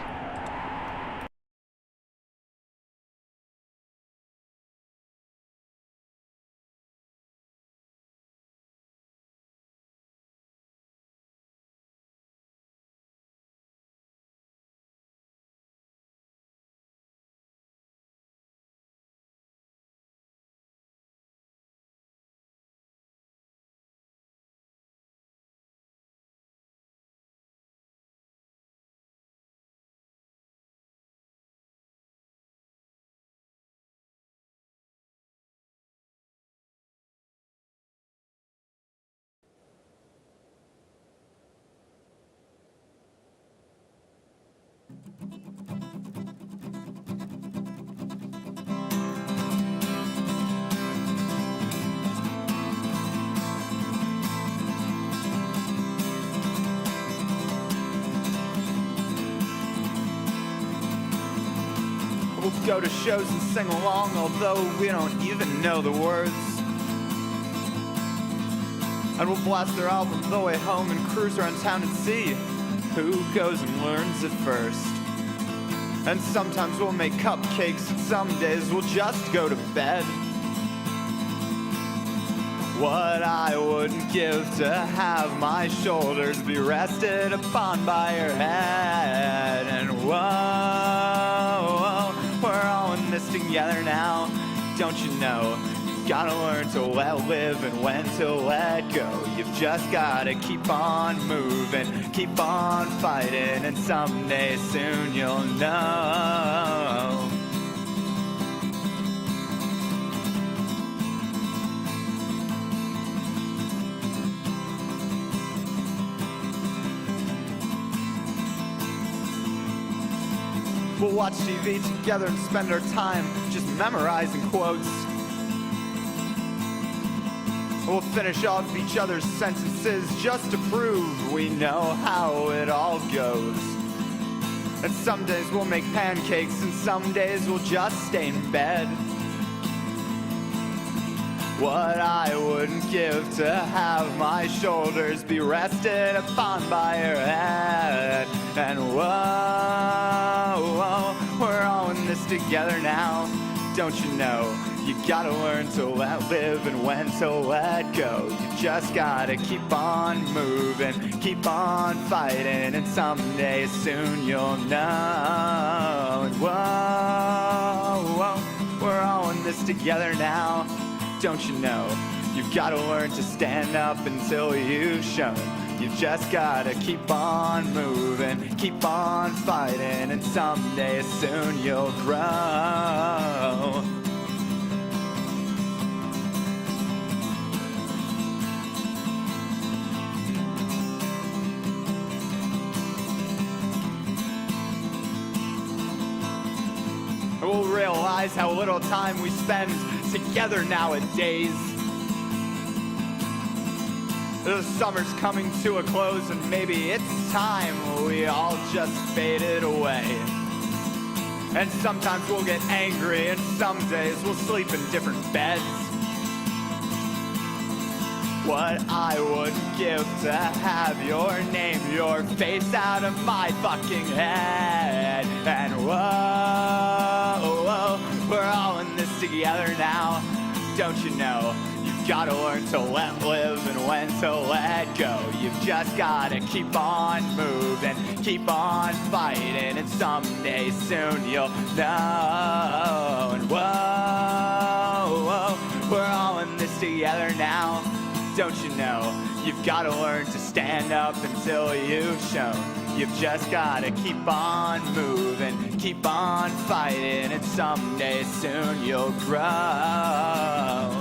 go to shows and sing along, although we don't even know the words. And we'll blast their album the way home and cruise around town and see who goes and learns it first. And sometimes we'll make cupcakes and some days we'll just go to bed. What I wouldn't give to have my shoulders be rested upon by your head. And whoa, we're all in this together now, don't you know? You've gotta learn to let live and when to let go. You've just gotta keep on moving, keep on fighting, and someday soon you'll know. We'll watch TV together and spend our time just memorizing quotes. We'll finish off each other's sentences just to prove we know how it all goes. And some days we'll make pancakes and some days we'll just stay in bed. What I wouldn't give to have my shoulders be rested upon by your head. And whoa, we're all in this together now, don't you know? You gotta learn to let live and when to let go. You just gotta keep on moving, keep on fighting, and someday soon you'll know. And whoa, we're all in this together now, don't you know? You've gotta learn to stand up until you've shown. You've just gotta keep on moving, keep on fighting, and someday soon you'll grow. We'll realize how little time we spend together nowadays. The summer's coming to a close and maybe it's time we all just faded away. And sometimes we'll get angry and some days we'll sleep in different beds. What I wouldn't give to have your name, your face out of my fucking head. And whoa, we're all in this together now, don't you know? You've gotta learn to let live and when to let go. You've just gotta keep on moving, keep on fighting, and someday soon you'll know. And whoa, we're all in this together now, don't you know? You've gotta learn to stand up until you've shown. You've just gotta keep on moving, keep on fighting, and someday soon you'll grow.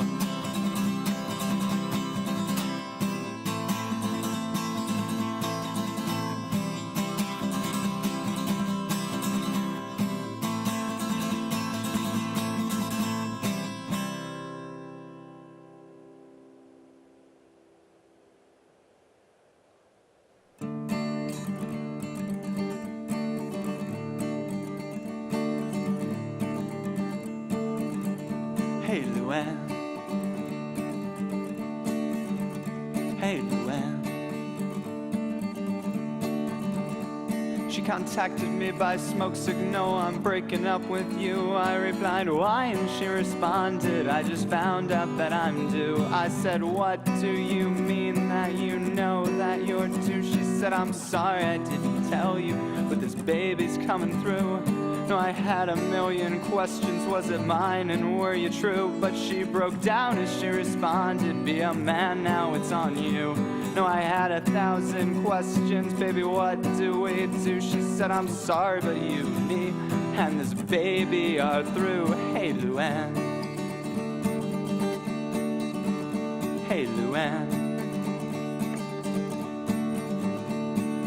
Hey Luann, hey Luann. She contacted me by smoke signal, I'm breaking up with you. I replied, why? And she responded, I just found out that I'm due. I said, what do you mean that you know that you're due? She said, I'm sorry I didn't tell you, but this baby's coming through. No, I had a million questions, was it mine and were you true? But she broke down as she responded, be a man now, it's on you. No, I had 1,000 questions, baby, what do we do? She said, I'm sorry, but you, me, and this baby are through. Hey Luann, hey Luann.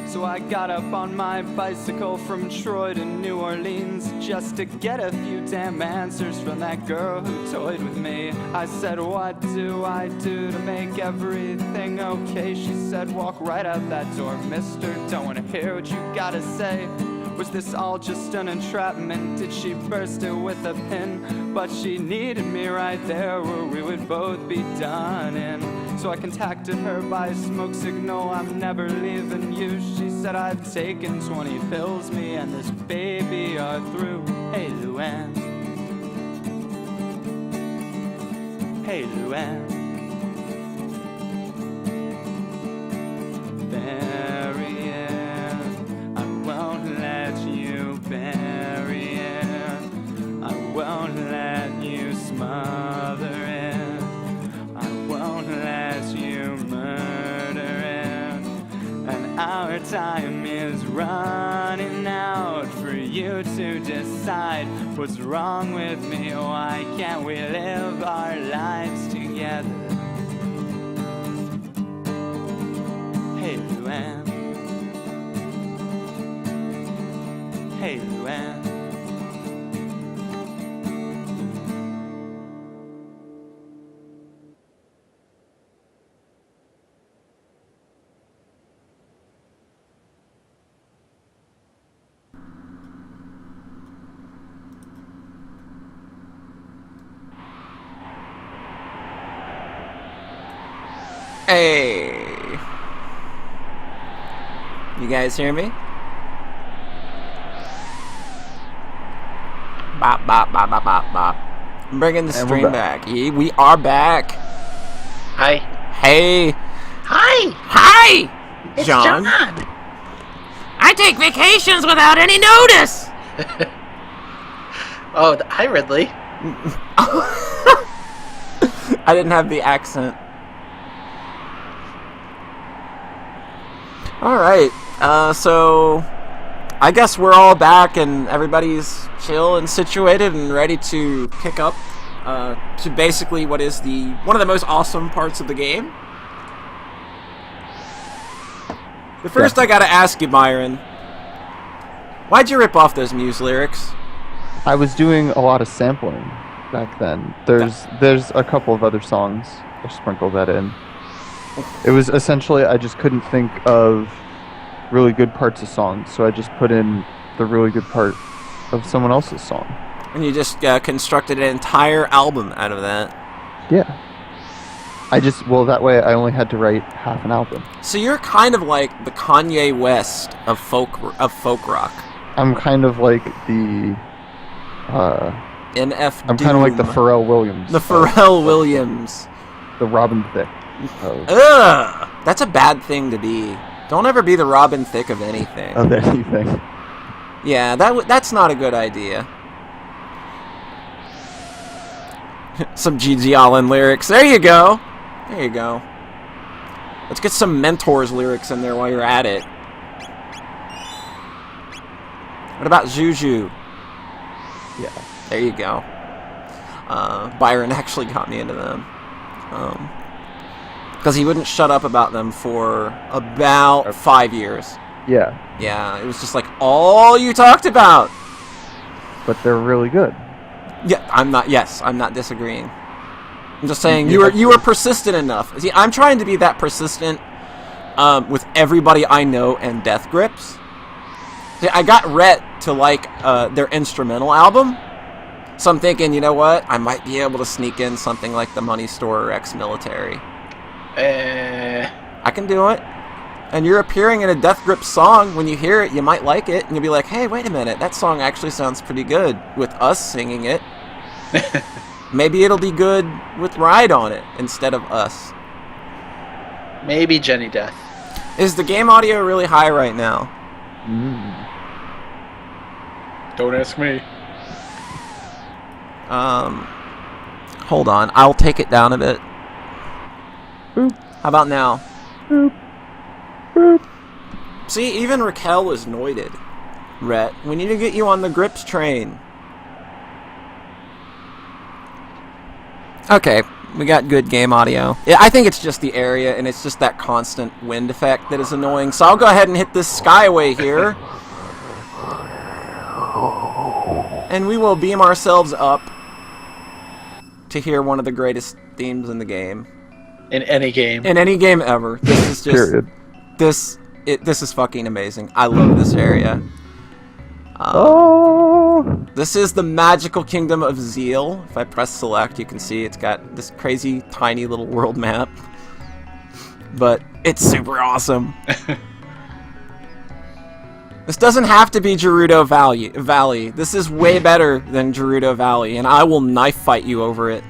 So I got up on my bicycle from Troy to New Orleans just to get a few damn answers from that girl who toyed with me. I said, what do I do to make everything okay? She said, walk right out that door, mister, don't wanna hear what you gotta say. Was this all just an entrapment? Did she burst it with a pin? But she needed me right there where we would both be done in. So I contacted her by smoke signal, I'm never leaving you. She said I've taken 20 pills, me and this baby are through. Hey Luann. Hey Luann. Bury it, I won't let you bury it. I won't let you smother it. I won't let you murder it. And our time is running out for you to decide what's wrong with me. Why can't we live our lives together? Hey Luann. Hey Luann. Hey. You guys hear me? Bop, bop, bop, bop, bop, bop. I'm bringing the stream back. We are back. Hi. Hey. Hi. Hi. It's John. I take vacations without any notice. Oh, hi, Ridley. I didn't have the accent. Alright, so I guess we're all back and everybody's chill and situated and ready to pick up to basically what is one of the most awesome parts of the game. But first I gotta ask you, Byron, why'd you rip off those Muse lyrics? I was doing a lot of sampling back then. There's a couple of other songs. I'll sprinkle that in. It was essentially, I just couldn't think of really good parts of songs, so I just put in the really good part of someone else's song. And you just constructed an entire album out of that. Yeah. That way I only had to write half an album. So you're kind of like the Kanye West of folk rock. I'm kind of like the NF I'm kind of like the Pharrell Williams. The Pharrell Williams. The Robin Thicke. Ugh! That's a bad thing to be. Don't ever be the Robin Thicke of anything. Of anything. Yeah, that's not a good idea. Some G.G. Allin lyrics. There you go. There you go. Let's get some Mentors lyrics in there while you're at it. What about Juju? Yeah. There you go. Byron actually got me into them. Because he wouldn't shut up about them for about 5 years. Yeah. Yeah, it was just like all you talked about. But they're really good. Yeah, I'm not disagreeing. I'm just saying you were persistent enough. See, I'm trying to be that persistent with everybody I know and Death Grips. See, I got Rhete to like their instrumental album. So I'm thinking, you know what? I might be able to sneak in something like the Money Store or Ex-Military. I can do it. And you're appearing in a Death Grip song. When you hear it, you might like it. And you'll be like, hey, wait a minute. That song actually sounds pretty good with us singing it. Maybe it'll be good with Ride on it instead of us. Maybe Jenny Death. Is the game audio really high right now? Don't ask me. Hold on. I'll take it down a bit. Boop. How about now? Boop. Boop. See, even Raquel is noited. Rhete, we need to get you on the Grips train. Okay, we got good game audio. Yeah, I think it's just the area, and it's just that constant wind effect that is annoying. So I'll go ahead and hit this Skyway here. And we will beam ourselves up to hear one of the greatest themes in the game. In any game. In any game ever. This is just... Period. This is fucking amazing. I love this area. This is the magical kingdom of Zeal. If I press select, you can see it's got this crazy tiny little world map. But it's super awesome. This doesn't have to be Gerudo Valley. This is way better than Gerudo Valley, and I will knife fight you over it.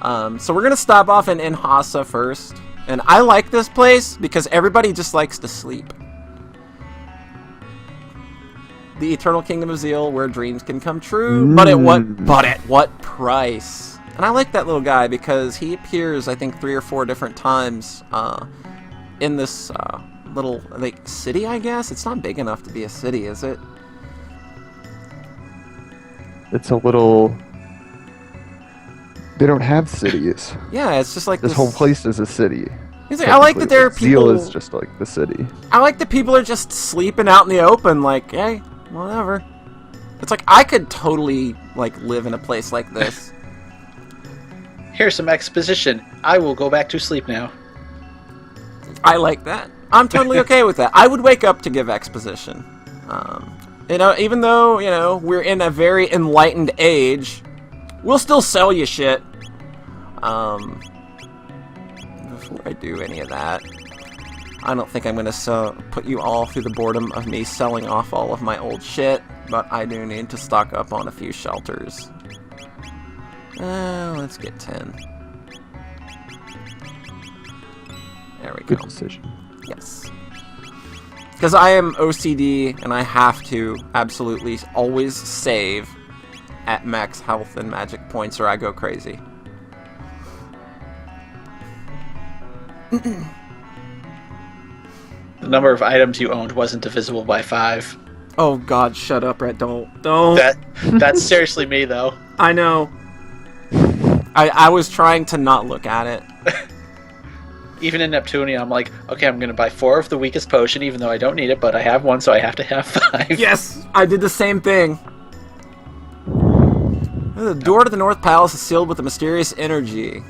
So we're going to stop off in Inhasa first. And I like this place because everybody just likes to sleep. The Eternal Kingdom of Zeal, where dreams can come true, but at what price? And I like that little guy because he appears, I think, 3 or 4 different times in this little like city. I guess it's not big enough to be a city, is it? It's a little. They don't have cities. Yeah, it's just like this whole place is a city. Like, I like that there are people. Zeal is just like the city. I like that people are just sleeping out in the open, like, hey, whatever. It's like I could totally like live in a place like this. Here's some exposition. I will go back to sleep now. I like that. I'm totally okay with that. I would wake up to give exposition. You know, even though, you know, we're in a very enlightened age, we'll still sell you shit. Before I do any of that, I don't think I'm going to put you all through the boredom of me selling off all of my old shit, but I do need to stock up on a few shelters. Let's get 10. There we go. Good decision. Yes. Because I am OCD, and I have to absolutely always save at max health and magic points, or I go crazy. The number of items you owned wasn't divisible by 5. Oh God, shut up, Rhete. Don't. That's seriously me, though. I know. I was trying to not look at it. Even in Neptunia, I'm like, okay, I'm going to buy 4 of the weakest potion, even though I don't need it, but I have 1, so I have to have 5. Yes! I did the same thing. The door to the North Palace is sealed with a mysterious energy.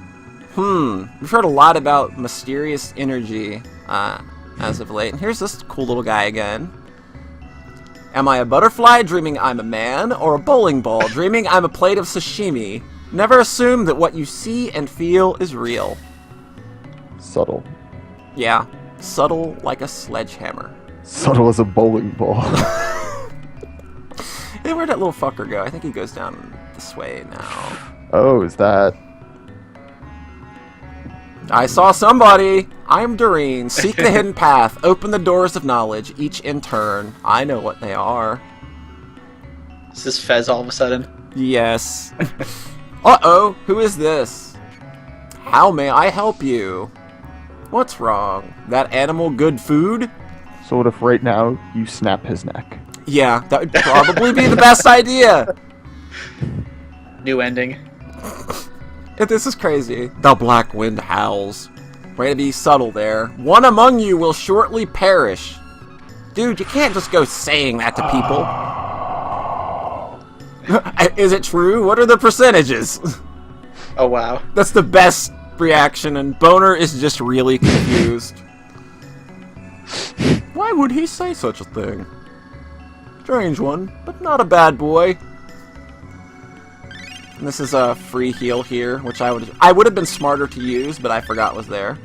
We've heard a lot about mysterious energy as of late. And here's this cool little guy again. Am I a butterfly dreaming I'm a man, or a bowling ball dreaming I'm a plate of sashimi? Never assume that what you see and feel is real. Subtle. Yeah, subtle like a sledgehammer. Subtle as a bowling ball. Hey, where'd that little fucker go? I think he goes down this way now. Oh, is that... I saw somebody! I'm Doreen. Seek the hidden path. Open the doors of knowledge, each in turn. I know what they are. Is this Fez all of a sudden? Yes. Uh-oh, who is this? How may I help you? What's wrong? That animal good food? So what if right now you snap his neck? Yeah, that would probably be the best idea. New ending. This is crazy. The black wind howls. Way to be subtle there. One among you will shortly perish. Dude, you can't just go saying that to people. Is it true? What are the percentages? Oh, wow. That's the best reaction, and Boner is just really confused. Why would he say such a thing? Strange one, but not a bad boy. And this is a free heal here, which I would have been smarter to use, but I forgot was there.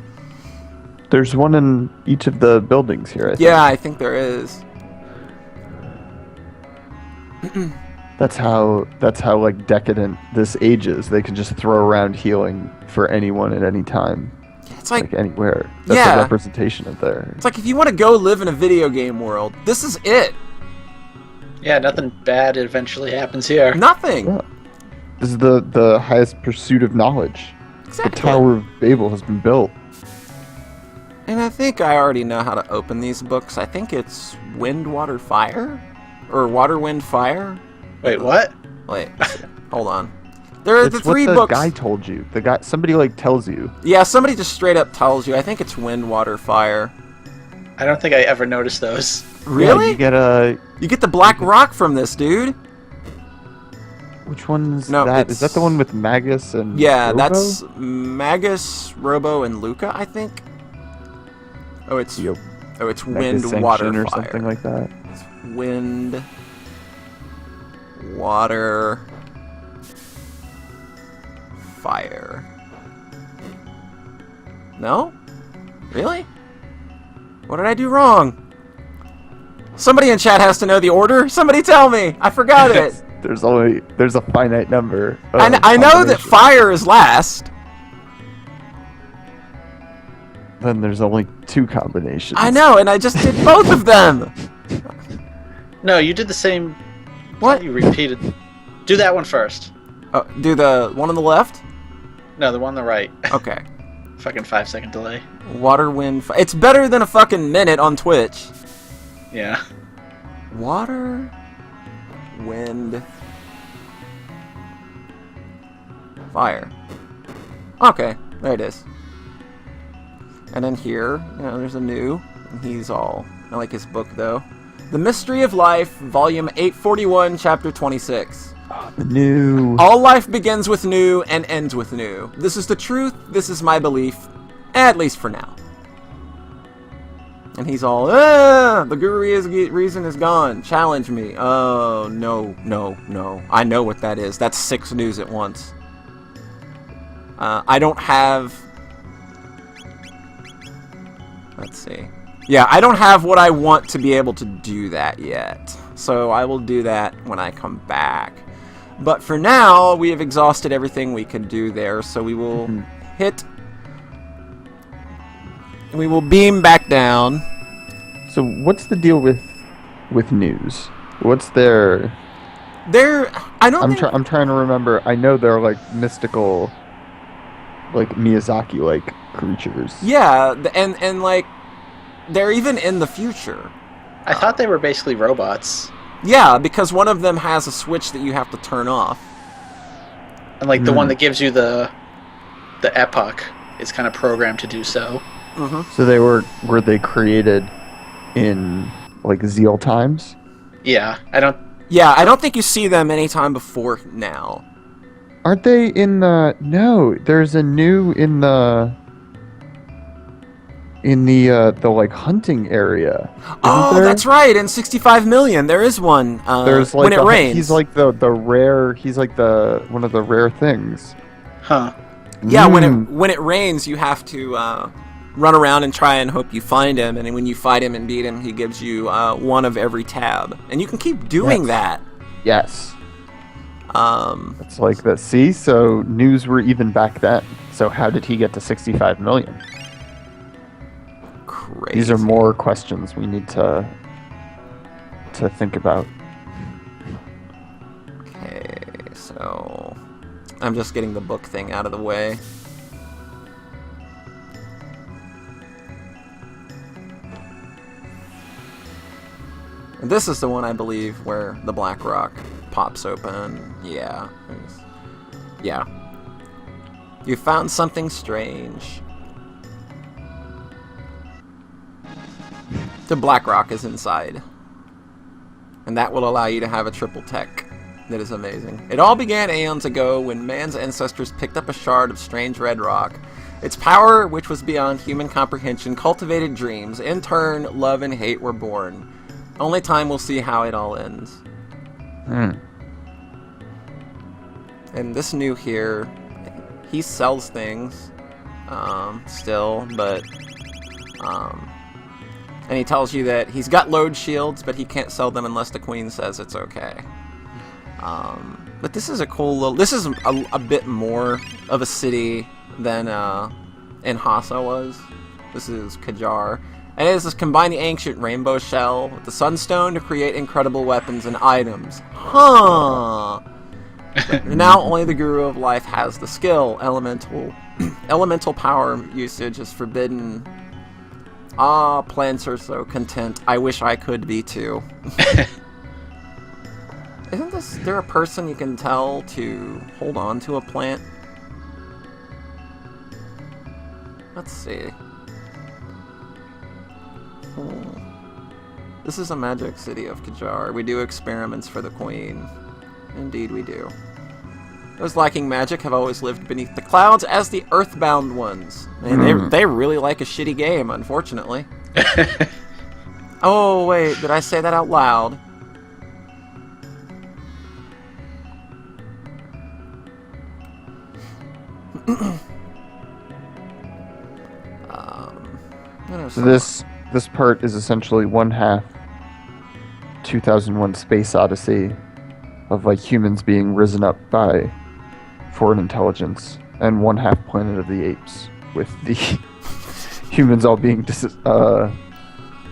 There's one in each of the buildings here, I think. Yeah, I think there is. That's how like decadent this age is. They can just throw around healing for anyone at any time. It's like anywhere. That's a representation of there. It's like if you want to go live in a video game world, this is it. Yeah, nothing bad eventually happens here. Nothing. Yeah. This is the highest pursuit of knowledge. Exactly. The Tower of Babel has been built. And I think I already know how to open these books. I think it's Wind, Water, Fire? Or Water, Wind, Fire? Wait, what? Wait, hold on. There are the 3 what books. The guy told you. Somebody like tells you. Yeah, somebody just straight up tells you. I think it's Wind, Water, Fire. I don't think I ever noticed those. Really? Yeah, you get the black rock from this, dude. Which one's No, that? Is that the one with Magus and Yeah, Robo? that's Magus, Robo, and Luca, I think. Oh, it's Yep. Wind, Magus Water, Sanction or Fire. something like that. It's Wind, water, fire. No? Really? What did I do wrong? Somebody in chat has to know the order. Somebody tell me. I forgot it. There's a finite number. I know that fire is last. Then there's only 2 combinations. I know, and I just did both of them. No, you did the same. What? You repeated. Do that one first. Do the one on the left? No, the one on the right. Okay. Fucking 5-second delay. Water, wind, it's better than a fucking minute on Twitch. Yeah. Water, wind, fire. Okay, there it is. And then here, there's a new, and he's all, I like his book though. The Mystery of Life, Volume 841, Chapter 26. New. All life begins with new and ends with new. This is the truth, this is my belief, at least for now. And he's all, the guru reason is gone. Challenge me. Oh, no. I know what that is. That's 6 news at once. I don't have... Let's see. Yeah, I don't have what I want to be able to do that yet. So I will do that when I come back. But for now, we have exhausted everything we could do there. So we will hit... We will beam back down. So what's the deal with news? What's their... I'm trying to remember. I know they're like mystical, like Miyazaki-like creatures. Yeah, and like they're even in the future. I thought they were basically robots. Yeah, because one of them has a switch that you have to turn off. And like the one that gives you the epoch is kind of programmed to do so. So they were they created in like Zeal times? Yeah, I don't think you see them anytime before now. Aren't they in the... No, there's a new in the like hunting area. Oh, that's right. In 65 million, there is one. There's like when it rains. He's like the rare. He's like one of the rare things. Huh. Yeah, when it rains, you have to run around and try and hope you find him. And when you fight him and beat him, he gives you one of every tab, and you can keep doing that. Yes. It's like the so news were even back then. So how did he get to 65 million? Crazy. These are more questions we need to think about. Okay, so I'm just getting the book thing out of the way. And this is the one, I believe, where the black rock pops open. Yeah. Yeah. You found something strange. The black rock is inside. And that will allow you to have a triple tech. That is amazing. It all began aeons ago when man's ancestors picked up a shard of strange red rock. Its power, which was beyond human comprehension, cultivated dreams. In turn, love and hate were born. Only time will see how it all ends. And this new here, he sells things still, but and he tells you that he's got load shields, but he can't sell them unless the queen says it's okay. But this is a cool little... This is a bit more of a city than Inhasa was. This is Kajar. And it is to combine the ancient rainbow shell with the sunstone to create incredible weapons and items. Huh! But now only the Guru of Life has the skill. Elemental power usage is forbidden. Ah, plants are so content. I wish I could be too. Isn't there a person you can tell to hold on to a plant? Let's see. This is a magic city of Kajar. We do experiments for the queen. Indeed we do. Those lacking magic have always lived beneath the clouds as the earthbound ones. And they really like a shitty game, unfortunately. Oh, wait, did I say that out loud? So this part is essentially one half 2001 Space Odyssey of like humans being risen up by foreign intelligence, and one half Planet of the Apes with the humans all being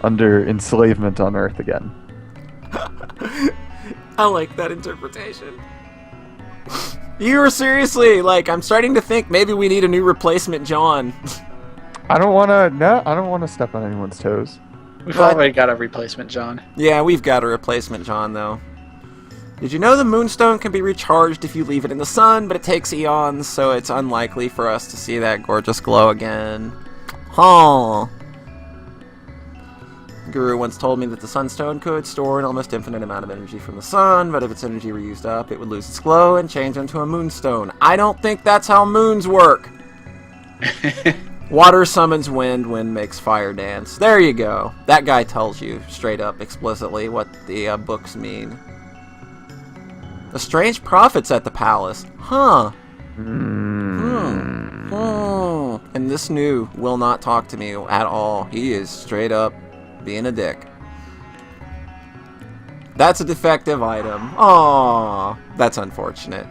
under enslavement on Earth again. I like that interpretation. You were seriously like, I'm starting to think maybe we need a new replacement John. I don't want to step on anyone's toes. We've already got a replacement John. Yeah, we've got a replacement John, though. Did you know the Moonstone can be recharged if you leave it in the sun, but it takes eons, so it's unlikely for us to see that gorgeous glow again? Huh. Guru once told me that the Sunstone could store an almost infinite amount of energy from the sun, but if its energy were used up, it would lose its glow and change into a moonstone. I don't think that's how moons work. Water summons wind, wind makes fire dance. There you go. That guy tells you straight up, explicitly, what the books mean. A strange prophet's at the palace. Huh. And this new will not talk to me at all. He is straight up being a dick. That's a defective item. Aww. That's unfortunate.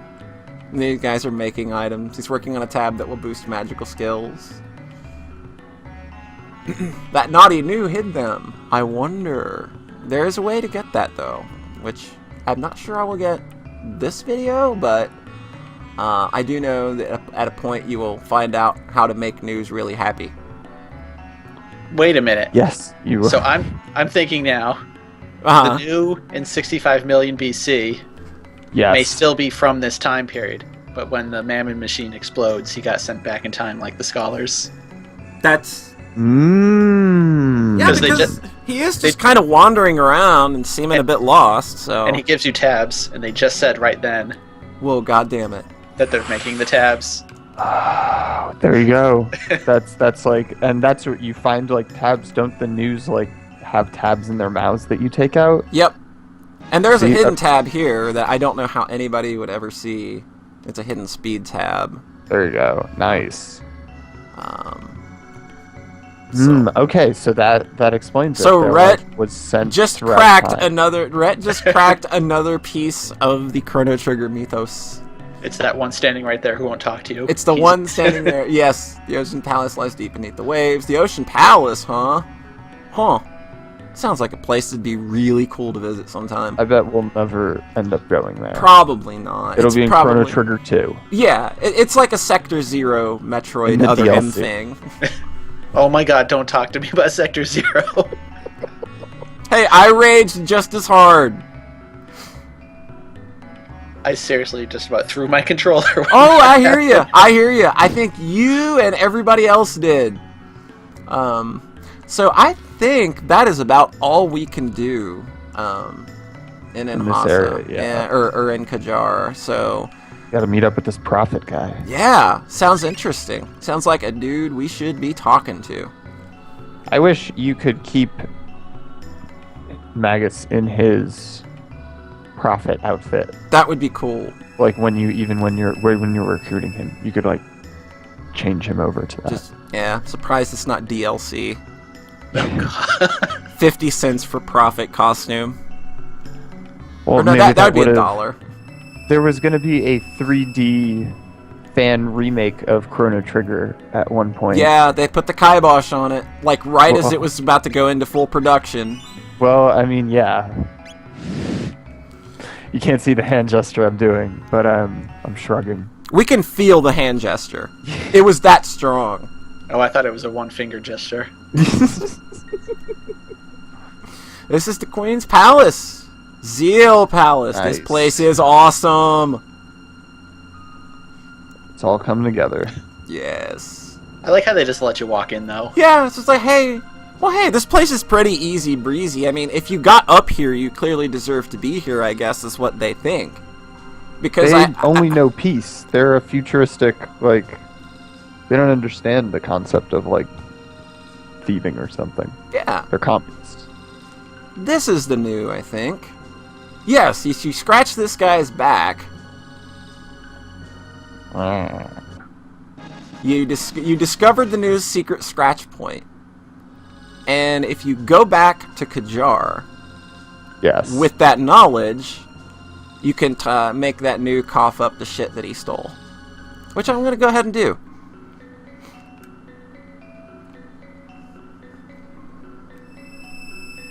These guys are making items. He's working on a tab that will boost magical skills. That naughty new hid them. I wonder. There is a way to get that, though, which I'm not sure I will get this video, but I do know that at a point you will find out how to make news really happy. Wait a minute. Yes, you will. So I'm thinking now, Uh-huh. the new in 65 million BC Yes. may still be from this time period, but when the Mammon machine explodes, he got sent back in time like the scholars. That's... Yeah, 'Cause they because just- he is just kind of wandering around and seeming a bit lost, so... And he gives you tabs, and they just said right then Well, goddamn it. that they're making the tabs. Oh, there you go. That's like, and that's what you find, like, tabs. Don't the news like have tabs in their mouths that you take out? Yep. And there's a See, hidden tab here that I don't know how anybody would ever see. It's a hidden speed tab. There you go. Nice. So Okay, so that explains it. So Their Rhete life was sent just throughout cracked time. Rhete just cracked another piece of the Chrono Trigger mythos. It's that one standing right there who won't talk to you. It's the one standing there. Yes, the Ocean Palace lies deep beneath the waves. The Ocean Palace, huh? Huh. Sounds like a place that'd be really cool to visit sometime. I bet we'll never end up going there. Probably not. It'll It's be in probably, Chrono Trigger 2. Yeah, it's like a Sector Zero In Metroid the Other M DLC. thing. Oh my god, don't talk to me about Sector Zero. Hey, I raged just as hard. I seriously just about threw my controller away. Oh, I hear you. I hear you. I think you and everybody else did. So I think that is about all we can do in this Enhasa. area, yeah. Or in Kajar. So Gotta meet up with this prophet guy. yeah, sounds interesting. Sounds like a dude we should be talking to. I wish you could keep Magus in his prophet outfit. That would be cool. Like when you're recruiting him, you could like change him over to that. Just yeah, surprised it's not DLC. Oh, God. 50 cents for profit costume. Well, Or no, maybe that would be would've- $1. There was going to be a 3D fan remake of Chrono Trigger at one point. Yeah, they put the kibosh on it, like right as Well- it was about to go into full production. Well, I mean, yeah. You can't see the hand gesture I'm doing, but I'm shrugging. We can feel the hand gesture. It was that strong. Oh, I thought it was a one-finger gesture. This is the Queen's Palace. Zeal Palace. This Nice. place is awesome. It's all coming together. Yes. I like how they just let you walk in, though. Yeah, it's just like, hey, this place is pretty easy breezy. I mean, if you got up here, you clearly deserve to be here, I guess, is what they think. Because They only know peace. They're a futuristic, like, they don't understand the concept of, like, thieving or something. yeah, They're communists. this is the new, I think. Yes, you scratch this guy's back. You discovered the new secret scratch point. And if you go back to Kajar Yes. with that knowledge, you can make that new cough up the shit that he stole. Which I'm going to go ahead and do.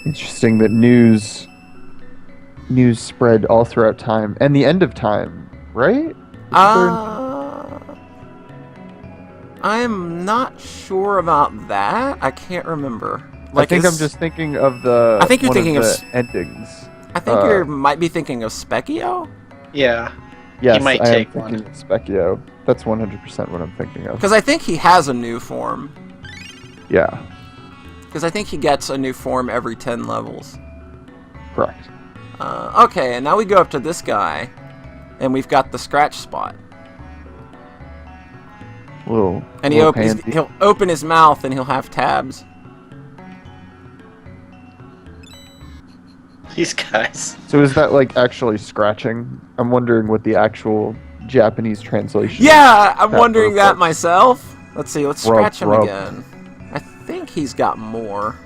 Interesting that news spread all throughout time and the end of time, right? I'm not sure about that. I can't remember. I think I'm just thinking of the. I think you're one thinking of the endings. I think you might be thinking of Specchio. Yeah. Yes, might I take am thinking of Specchio. That's 100% what I'm thinking of. Because I think he has a new form. Yeah, Because I think he gets a new form every 10 levels. correct. Okay, and now we go up to this guy, and we've got the scratch spot. And He'll open his mouth and he'll have tabs. These guys. So is that like actually scratching? I'm wondering what the actual Japanese translation. Yeah, I'm that wondering that reflects. myself. Let's see, let's Rub, scratch him rub. again. I think he's got more.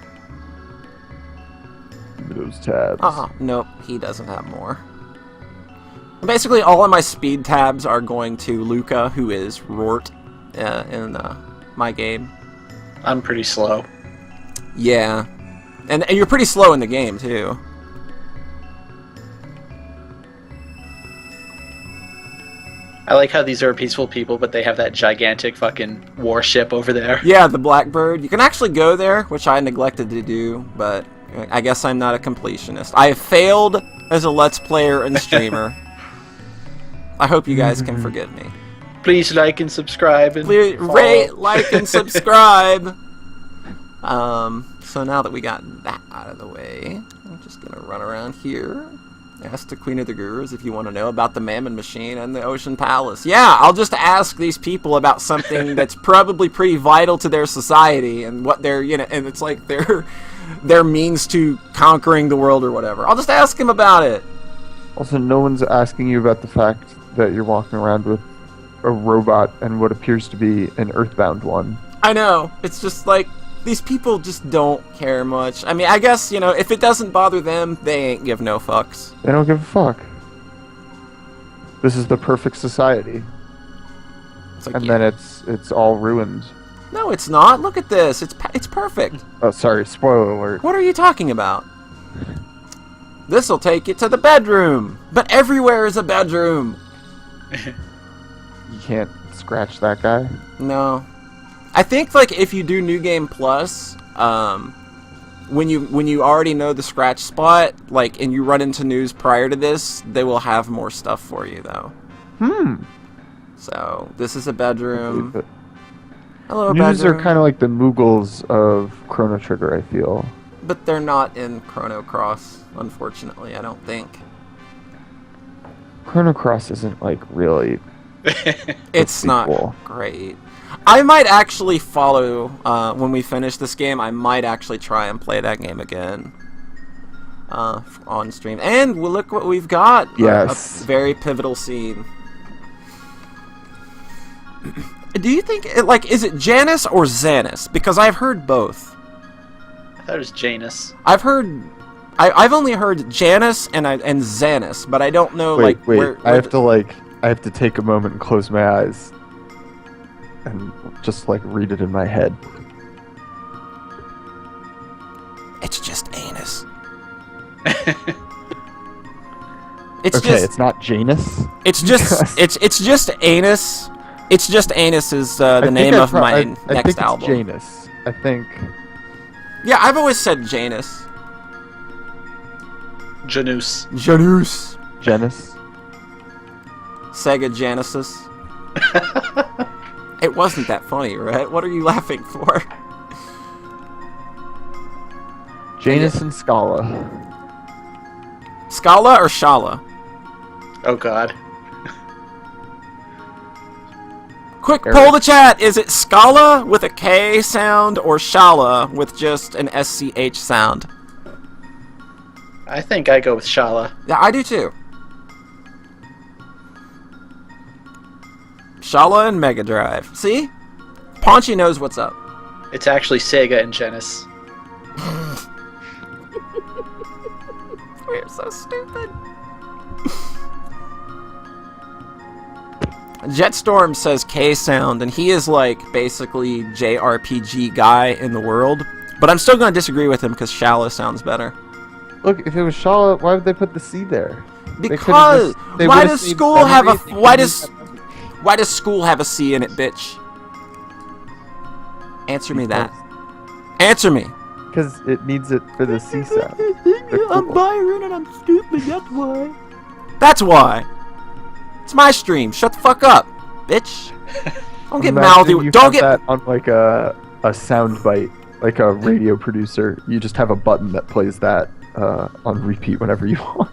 Those tabs. Nope, he doesn't have more. Basically, all of my speed tabs are going to Luca, who is Rhete in my game. I'm pretty slow. Yeah. And you're pretty slow in the game, too. I like how these are peaceful people, but they have that gigantic fucking warship over there. Yeah, the Blackbird. You can actually go there, which I neglected to do, but I guess I'm not a completionist. I have failed as a Let's Player and streamer. I hope you guys can forgive me. Please like and subscribe. And Please follow. rate, like, and subscribe. So now that we got that out of the way, I'm just gonna run around here. Ask the Queen of the Gurus if you want to know about the Mammon Machine and the Ocean Palace. Yeah, I'll just ask these people about something that's probably pretty vital to their society and what their, and it's like their means to conquering the world or whatever. I'll just ask them about it. Also, no one's asking you about the fact that you're walking around with a robot and what appears to be an Earthbound one. I know. It's just like, these people just don't care much. I mean, I guess, if it doesn't bother them, they ain't give no fucks. They don't give a fuck. This is the perfect society. It's like, And then it's all ruined. no, it's not. Look at this. It's perfect. Oh, sorry, spoiler alert. What are you talking about? This'll take you to the bedroom. But everywhere is a bedroom. You can't scratch that guy. No. I think, like, if you do New Game Plus, when you already know the scratch spot, like, and you run into news prior to this, they will have more stuff for you, though. So, this is a bedroom. Hello, News bedroom. are kind of like the Moogles of Chrono Trigger, I feel. But they're not in Chrono Cross, unfortunately, I don't think. Chrono Cross isn't, like, really... It's not sequel. great. I might actually follow, when we finish this game, I might actually try and play that game again. On stream. And well, look what we've got. Yes. A very pivotal scene. Do you think, is it Janus or Xanus? Because I've heard both. I thought it was Janus. I've I've only heard Janus and Xanus, but I don't know, Wait, where I have to take a moment and close my eyes. And just, read it in my head. It's just anus. It's not Janus? It's just it's just anus. It's just anus is the name of my next I think album. it's Janus. I think. Yeah, I've always said Janus. Janus. Janus. Janus. Sega Genesis. It wasn't that funny, right? What are you laughing for? Janus and Scala. Scala or Shala? Oh god. Quick, Eric. poll the chat. Is it Scala with a K sound or Shala with just an SCH sound? I think I go with Shala. Yeah, I do too. Shala and Mega Drive. See? Paunchy knows what's up. It's actually Sega and Genesis. We're so stupid. Jetstorm says K-Sound, and he is like basically JRPG guy in the world. But I'm still going to disagree with him because Shala sounds better. Look, if it was Shala, why would they put the C there? Because why does school have a why does school have a C in it, bitch? Answer me that. Answer me. Because it needs it for the C sound. I'm Byron and I'm stupid. That's why. That's why. It's my stream. Shut the fuck up, bitch. Don't get mouthy. Don't get that on like a sound bite, like a radio producer. You just have a button that plays that on repeat whenever you want.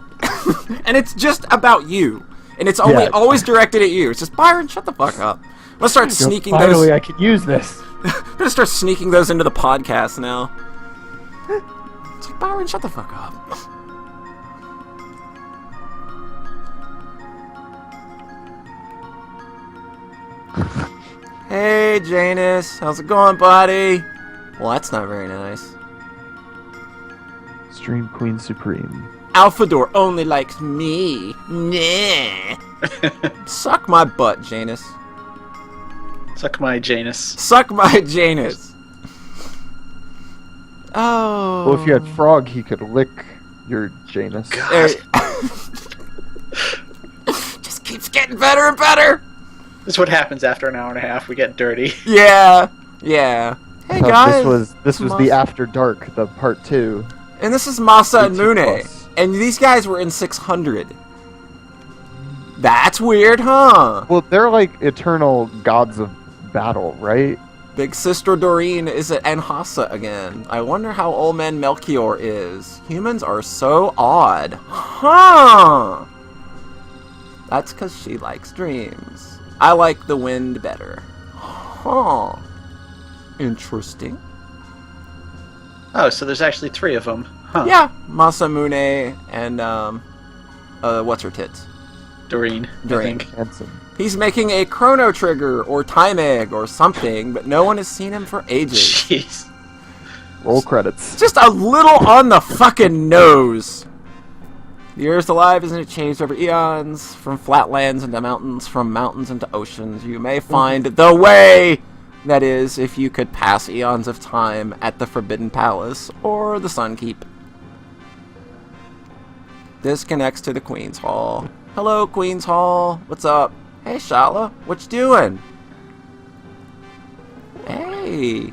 And it's just about you. And it's only always directed at you. It's just, Byron, shut the fuck up. I'm gonna start sneaking those. Finally, I can use this. I'm gonna start sneaking those into the podcast now. It's like, Byron, shut the fuck up. Hey, Janus. How's it going, buddy? Well, that's not very nice. Stream Queen Supreme. Alphador only likes me. Nah. Suck my butt, Janus. Suck my Janus. Suck my Janus. Oh. Well, if you had Frog, he could lick your Janus. God. Just keeps getting better and better. This is what happens after an hour and a half. We get dirty. Yeah. Yeah. Hey, So guys. This was the After Dark, the part 2. And this is Masa and 18 Mune. plus. And these guys were in 600. That's weird, huh? Well, they're like eternal gods of battle, right? Big Sister Doreen is at Anhasa again. I wonder how old man Melchior is. Humans are so odd. Huh. That's because she likes dreams. I like the wind better. Huh. Interesting. Oh, so there's actually 3 of them. Huh. Yeah. Masamune and, what's her tits? Doreen, Doreen. I think. Handsome. He's making a Chrono Trigger or Time Egg or something, but no one has seen him for ages. Jeez. Roll credits. Just a little on the fucking nose. The Earth's alive, isn't it? Changed over eons, from flatlands into mountains, from mountains into oceans. You may find the way. That is, if you could pass eons of time at the Forbidden Palace or the Sun Keep. This connects to the Queen's Hall. Hello, Queen's Hall. What's up? Hey, Shala. What you doing? Hey.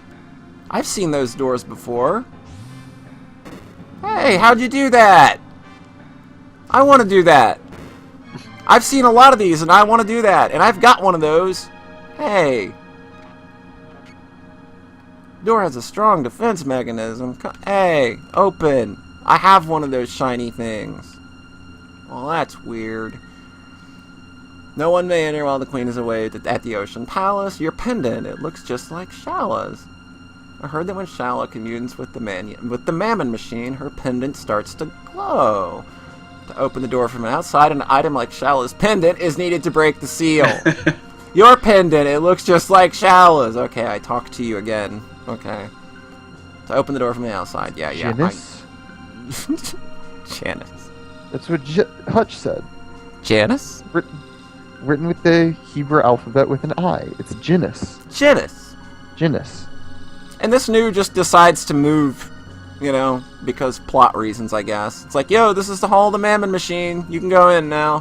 I've seen those doors before. Hey, how'd you do that? I want to do that. I've seen a lot of these, and I want to do that. And I've got one of those. Hey. Door has a strong defense mechanism. Hey, open. I have one of those shiny things. Well, that's weird. No one may enter while the queen is away at the Ocean Palace. Your pendant, it looks just like Shala's. I heard that when Shala communes with the Mammon machine, her pendant starts to glow. To open the door from outside, an item like Shala's pendant is needed to break the seal. Your pendant, it looks just like Shala's. Okay, I talk to you again. Okay. To open the door from the outside. Yeah. Janice? Janice. That's what Hutch said. Janice? Written with the Hebrew alphabet with an I. It's Janice. Janice. Janice. And this new just decides to move, because plot reasons, I guess. It's like, yo, this is the Hall of the Mammon machine. You can go in now.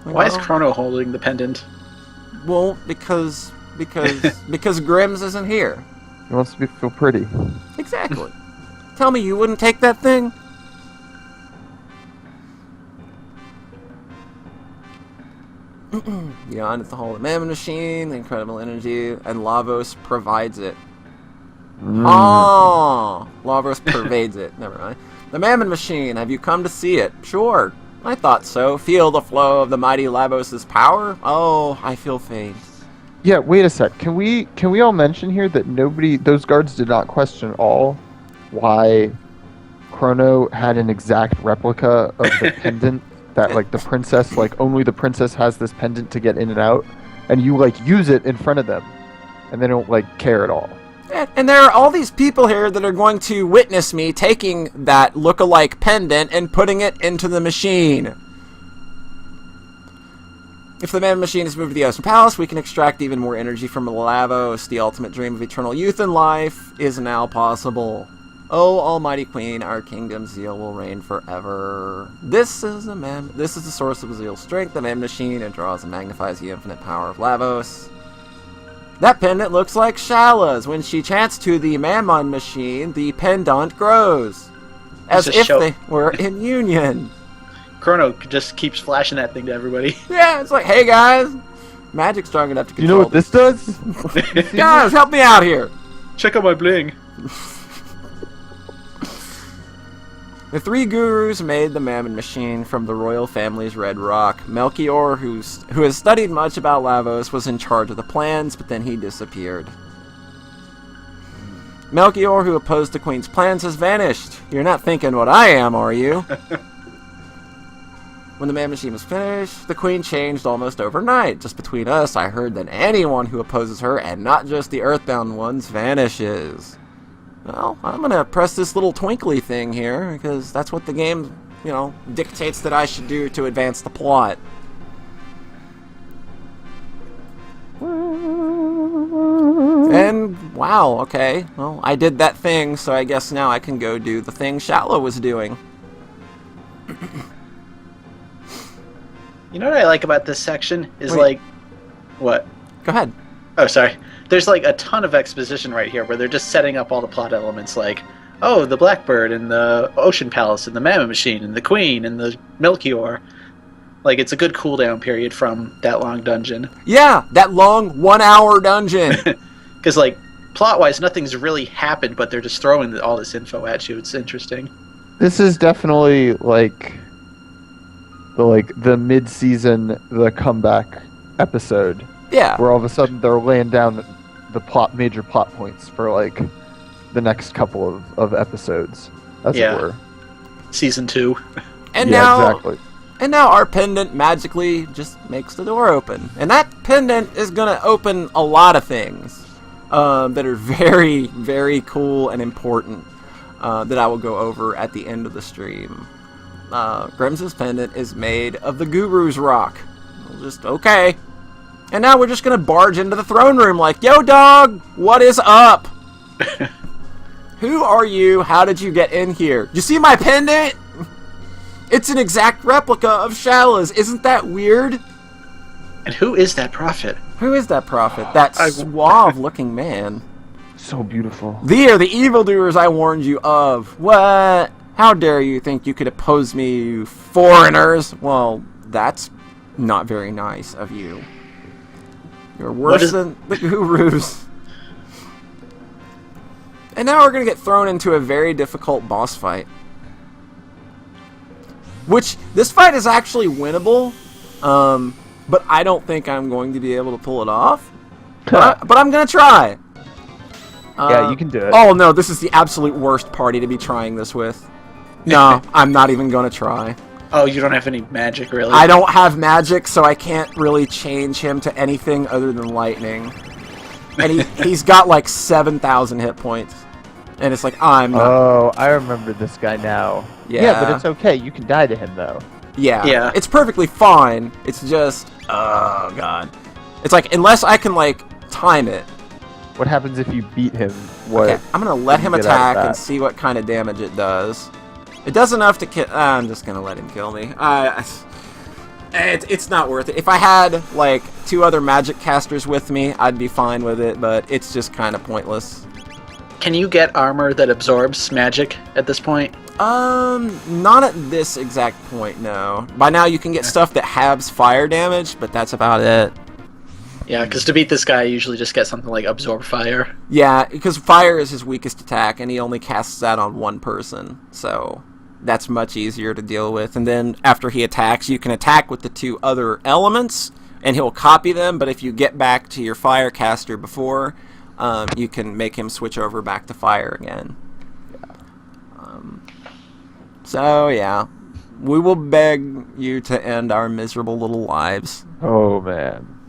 Why is Chrono holding the pendant? Well, because Grimm's isn't here. He wants to feel pretty. Exactly. Tell me you wouldn't take that thing? Beyond it's the Hall of the Mammon machine, the incredible energy, and Lavos provides it. Oh, Lavos pervades it. Never mind. The Mammon machine, have you come to see it? Sure. I thought so. Feel the flow of the mighty Lavos' power? Oh, I feel faint. Yeah, wait a sec. Can we all mention here that those guards did not question at all why Chrono had an exact replica of the pendant that, like, the princess, like, only the princess has this pendant to get in and out, and you, like, use it in front of them, and they don't, like, care at all. And there are all these people here that are going to witness me taking that look-alike pendant and putting it into the machine. If the man machine is moved to the Ocean Palace, we can extract even more energy from Lavos. The ultimate dream of eternal youth and life is now possible. O Almighty Queen, our kingdom Zeal will reign forever. This is the source of Zeal's strength. The man machine, it draws and magnifies the infinite power of Lavos. That pendant looks like Shala's. When she chants to the Mammon machine, the pendant grows. As if they were in union. Chrono just keeps flashing that thing to everybody. Yeah, it's like, hey guys, magic's strong enough to control. You know what this does? Guys, help me out here. Check out my bling. The three gurus made the Mammon machine from the royal family's red rock. Melchior, who has studied much about Lavos, was in charge of the plans, but then he disappeared. Melchior, who opposed the Queen's plans, has vanished. You're not thinking what I am, are you? When the man machine was finished, the Queen changed almost overnight. Just between us, I heard that anyone who opposes her, and not just the earthbound ones, vanishes. Well, I'm gonna press this little twinkly thing here, because that's what the game, dictates that I should do to advance the plot. And, wow, okay. Well, I did that thing, so I guess now I can go do the thing Shallow was doing. You know what I like about this section is what? Go ahead. Oh, sorry. There's a ton of exposition right here where they're just setting up all the plot elements the Blackbird and the Ocean Palace and the Mammon Machine and the Queen and the Melchior. It's a good cooldown period from that long dungeon. Yeah, that long 1 hour dungeon. Because, plot-wise, nothing's really happened, but they're just throwing all this info at you. It's interesting. This is definitely the mid-season, the comeback episode. Yeah. Where all of a sudden they're laying down the major plot points for the next couple of episodes, as it were. Season 2. And exactly. And now our pendant magically just makes the door open. And that pendant is going to open a lot of things that are very, very cool and important that I will go over at the end of the stream. Grims's pendant is made of the Guru's rock. Okay. And now we're just going to barge into the throne room yo dog, what is up? Who are you? How did you get in here? You see my pendant? It's an exact replica of Shala's. Isn't that weird? And who is that prophet? Who is that prophet? That suave-looking man. So beautiful. They are the evildoers I warned you of. What? How dare you think you could oppose me, you foreigners? Well, that's not very nice of you. You're worse than the gurus. And now we're going to get thrown into a very difficult boss fight. Which, this fight is actually winnable, but I don't think I'm going to be able to pull it off. But I'm going to try. Yeah, you can do it. Oh no, this is the absolute worst party to be trying this with. No, I'm not even going to try. Oh, you don't have any magic, really? I don't have magic, so I can't really change him to anything other than lightning. And he's got 7,000 hit points. And it's I'm not... Oh, I remember this guy now. Yeah, but it's okay. You can die to him, though. Yeah. It's perfectly fine. It's just... Oh, God. It's unless I can, time it. What happens if you beat him? Okay, I'm going to let him attack and see what kind of damage it does. It does enough to kill... I'm just going to let him kill me. It's not worth it. If I had, 2 other magic casters with me, I'd be fine with it, but it's just kind of pointless. Can you get armor that absorbs magic at this point? Not at this exact point, no. By now you can get stuff that halves fire damage, but that's about it. Yeah, because to beat this guy, you usually just get something like absorb fire. Yeah, because fire is his weakest attack, and he only casts that on one person, so that's much easier to deal with. And then after he attacks, you can attack with the 2 other elements, and he'll copy them, but if you get back to your fire caster before... you can make him switch over back to fire again. So, yeah. We will beg you to end our miserable little lives. Oh, man.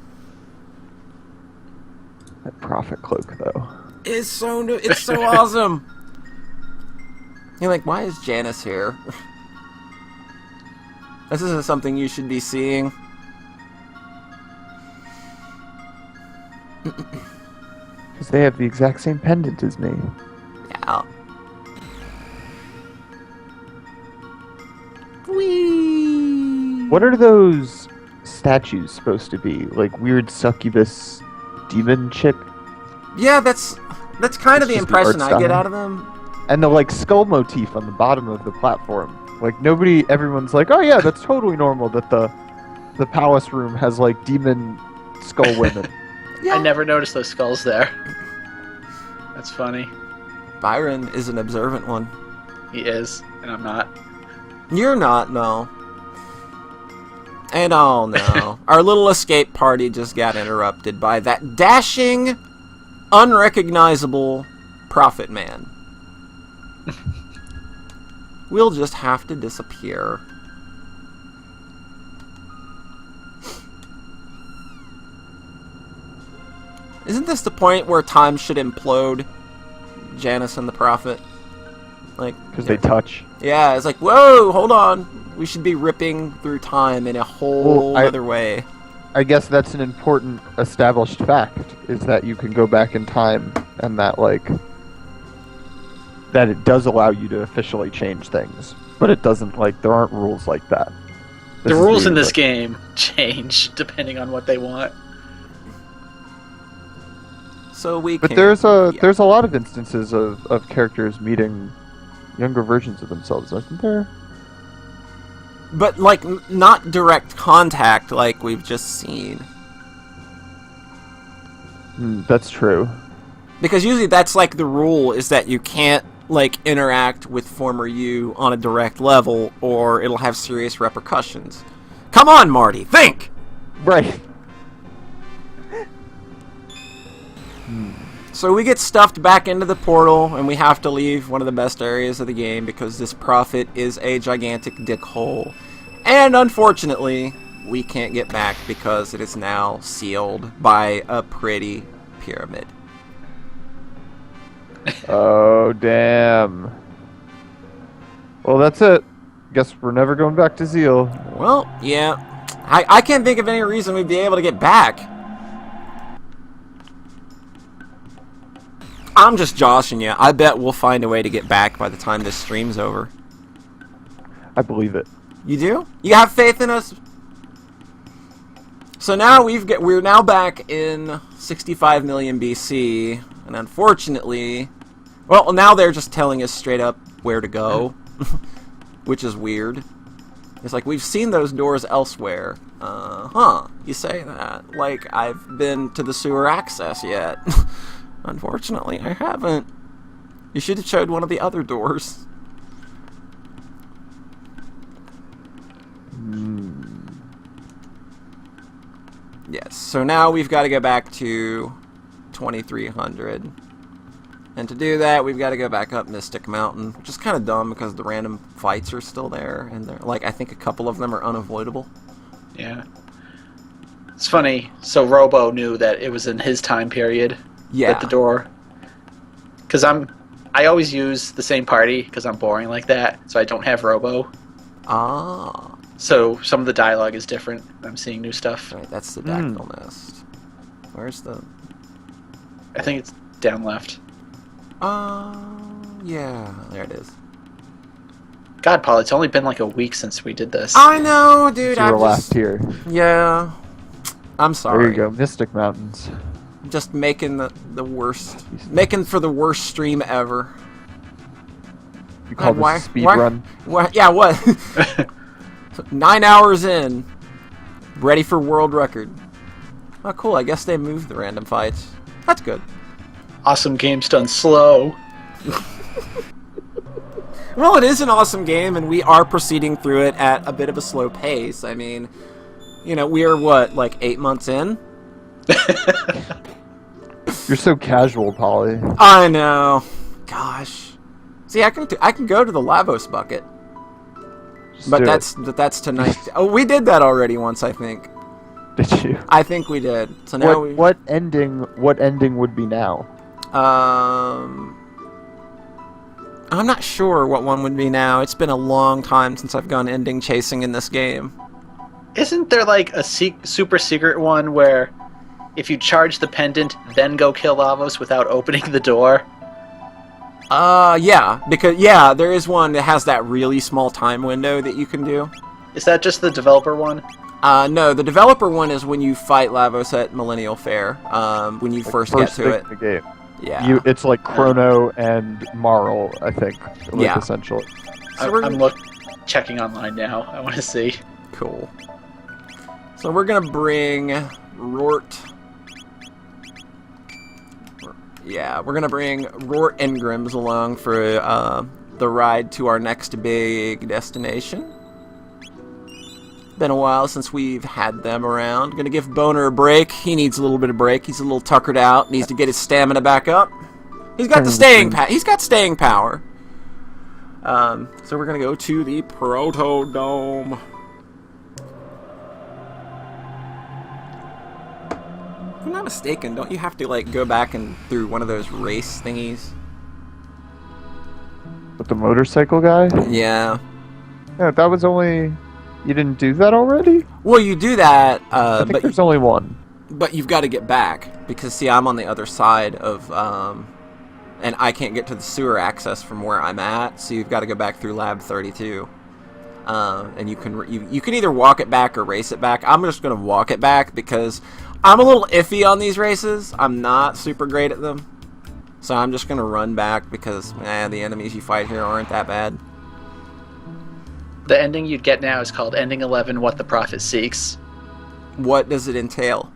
That prophet cloak, though. It's so awesome. You're like, why is Janice here? This isn't something you should be seeing. Because they have the exact same pendant as me. Yeah. Whee! What are those statues supposed to be? Like weird succubus demon chick? Yeah, that's kind of the It's just the impression art I get style. out of them. And the like skull motif on the bottom of the platform. Like everyone's like, oh yeah, that's totally normal that the palace room has like demon skull women. Yeah. I never noticed those skulls there. That's funny. Byron is an observant one. He is, and I'm not. You're not, no. And oh no, our little escape party just got interrupted by that dashing, unrecognizable prophet man. We'll just have to disappear. Isn't this the point where time should implode? Janice and the prophet? Like, Because they touch. yeah, it's like, whoa, hold on. We should be ripping through time in a whole other way. I guess that's an important established fact, is that you can go back in time and that that it does allow you to officially change things. But it doesn't, there aren't rules like that. The rules in this game change depending on what they want. So we But can, there's a yeah. there's a lot of instances of characters meeting younger versions of themselves, isn't there? But, not direct contact like we've just seen. That's true. Because usually that's, the rule is that you can't, interact with former you on a direct level, or it'll have serious repercussions. Come on, Marty, think! Right. So we get stuffed back into the portal, and we have to leave one of the best areas of the game because this prophet is a gigantic dickhole. And unfortunately, we can't get back because it is now sealed by a pretty pyramid. Oh, damn. Well, that's it. Guess we're never going back to Zeal. Well, yeah. I can't think of any reason we'd be able to get back. I'm just joshing you. I bet we'll find a way to get back by the time this stream's over. I believe it. You do? You have faith in us? So now we're now back in 65 million BC, and unfortunately, well, now they're just telling us straight up where to go, which is weird. It's like, we've seen those doors elsewhere. You say that. Like, I've been to the sewer access yet. Unfortunately, I haven't. You should have showed one of the other doors. Yes, so now we've got to go back to 2300. And to do that, we've got to go back up Mystic Mountain, which is kind of dumb because the random fights are still there. And they're, I think a couple of them are unavoidable. Yeah. It's funny. So Robo knew that it was in his time period Yeah. at the door. Because I always use the same party because I'm boring like that, so I don't have Robo. Ah. So some of the dialogue is different. I'm seeing new stuff. Right, that's the Dactyl Nest. Where's the... I think it's down left. Yeah, there it is. God, Paul, it's only been like a week since we did this. I know, dude. So I'm we're just... last here. Yeah. I'm sorry. There you go, Mystic Mountains. Just making the worst... Making for the worst stream ever. You call this a speed run? Yeah, what? 9 hours in. Ready for world record. Oh, cool. I guess they moved the random fights. That's good. Awesome game's done slow. Well, it is an awesome game, and we are proceeding through it at a bit of a slow pace. I mean, we are, 8 months in? You're so casual, Polly. I know. Gosh. See, I can go to the Lavos bucket. Just But do that's tonight. Oh, we did that already once, I think. it. Did you? I think we did. So now What ending would be now? I'm not sure what one would be now. It's been a long time since I've gone ending chasing in this game. Isn't there like a super secret one where if you charge the pendant, then go kill Lavos without opening the door? Yeah, because, yeah, there is one that has that really small time window that you can do. Is that just the developer one? No, the developer one is when you fight Lavos at Millennial Fair, when you Like, first get to thing it. in the game. Yeah. It's like Chrono and Marl, I think, like, Yeah. essentially. So we're I'm checking online now. I want to see. Cool. So we're gonna bring Rhete. Yeah, we're gonna bring Rhete and Grims along for the ride to our next big destination. Been a while since we've had them around. Gonna give Boner a break. He needs a little bit of break. He's a little tuckered out. Needs to get his stamina back up. He's got the staying power. So we're gonna go to the Proto Dome. If I'm not mistaken, don't you have to like go back and through one of those race thingies? With the motorcycle guy? Yeah. Yeah, that was only... You didn't do that already? Well, you do that, I think but there's only one. but you've got to get back because see, I'm on the other side of and I can't get to the sewer access from where I'm at, so you've got to go back through Lab 32. And you can either walk it back or race it back. I'm just gonna walk it back because I'm a little iffy on these races. I'm not super great at them, so I'm just gonna run back because the enemies you fight here aren't that bad. The ending you'd get now is called Ending 11, What the Prophet Seeks. What does it entail?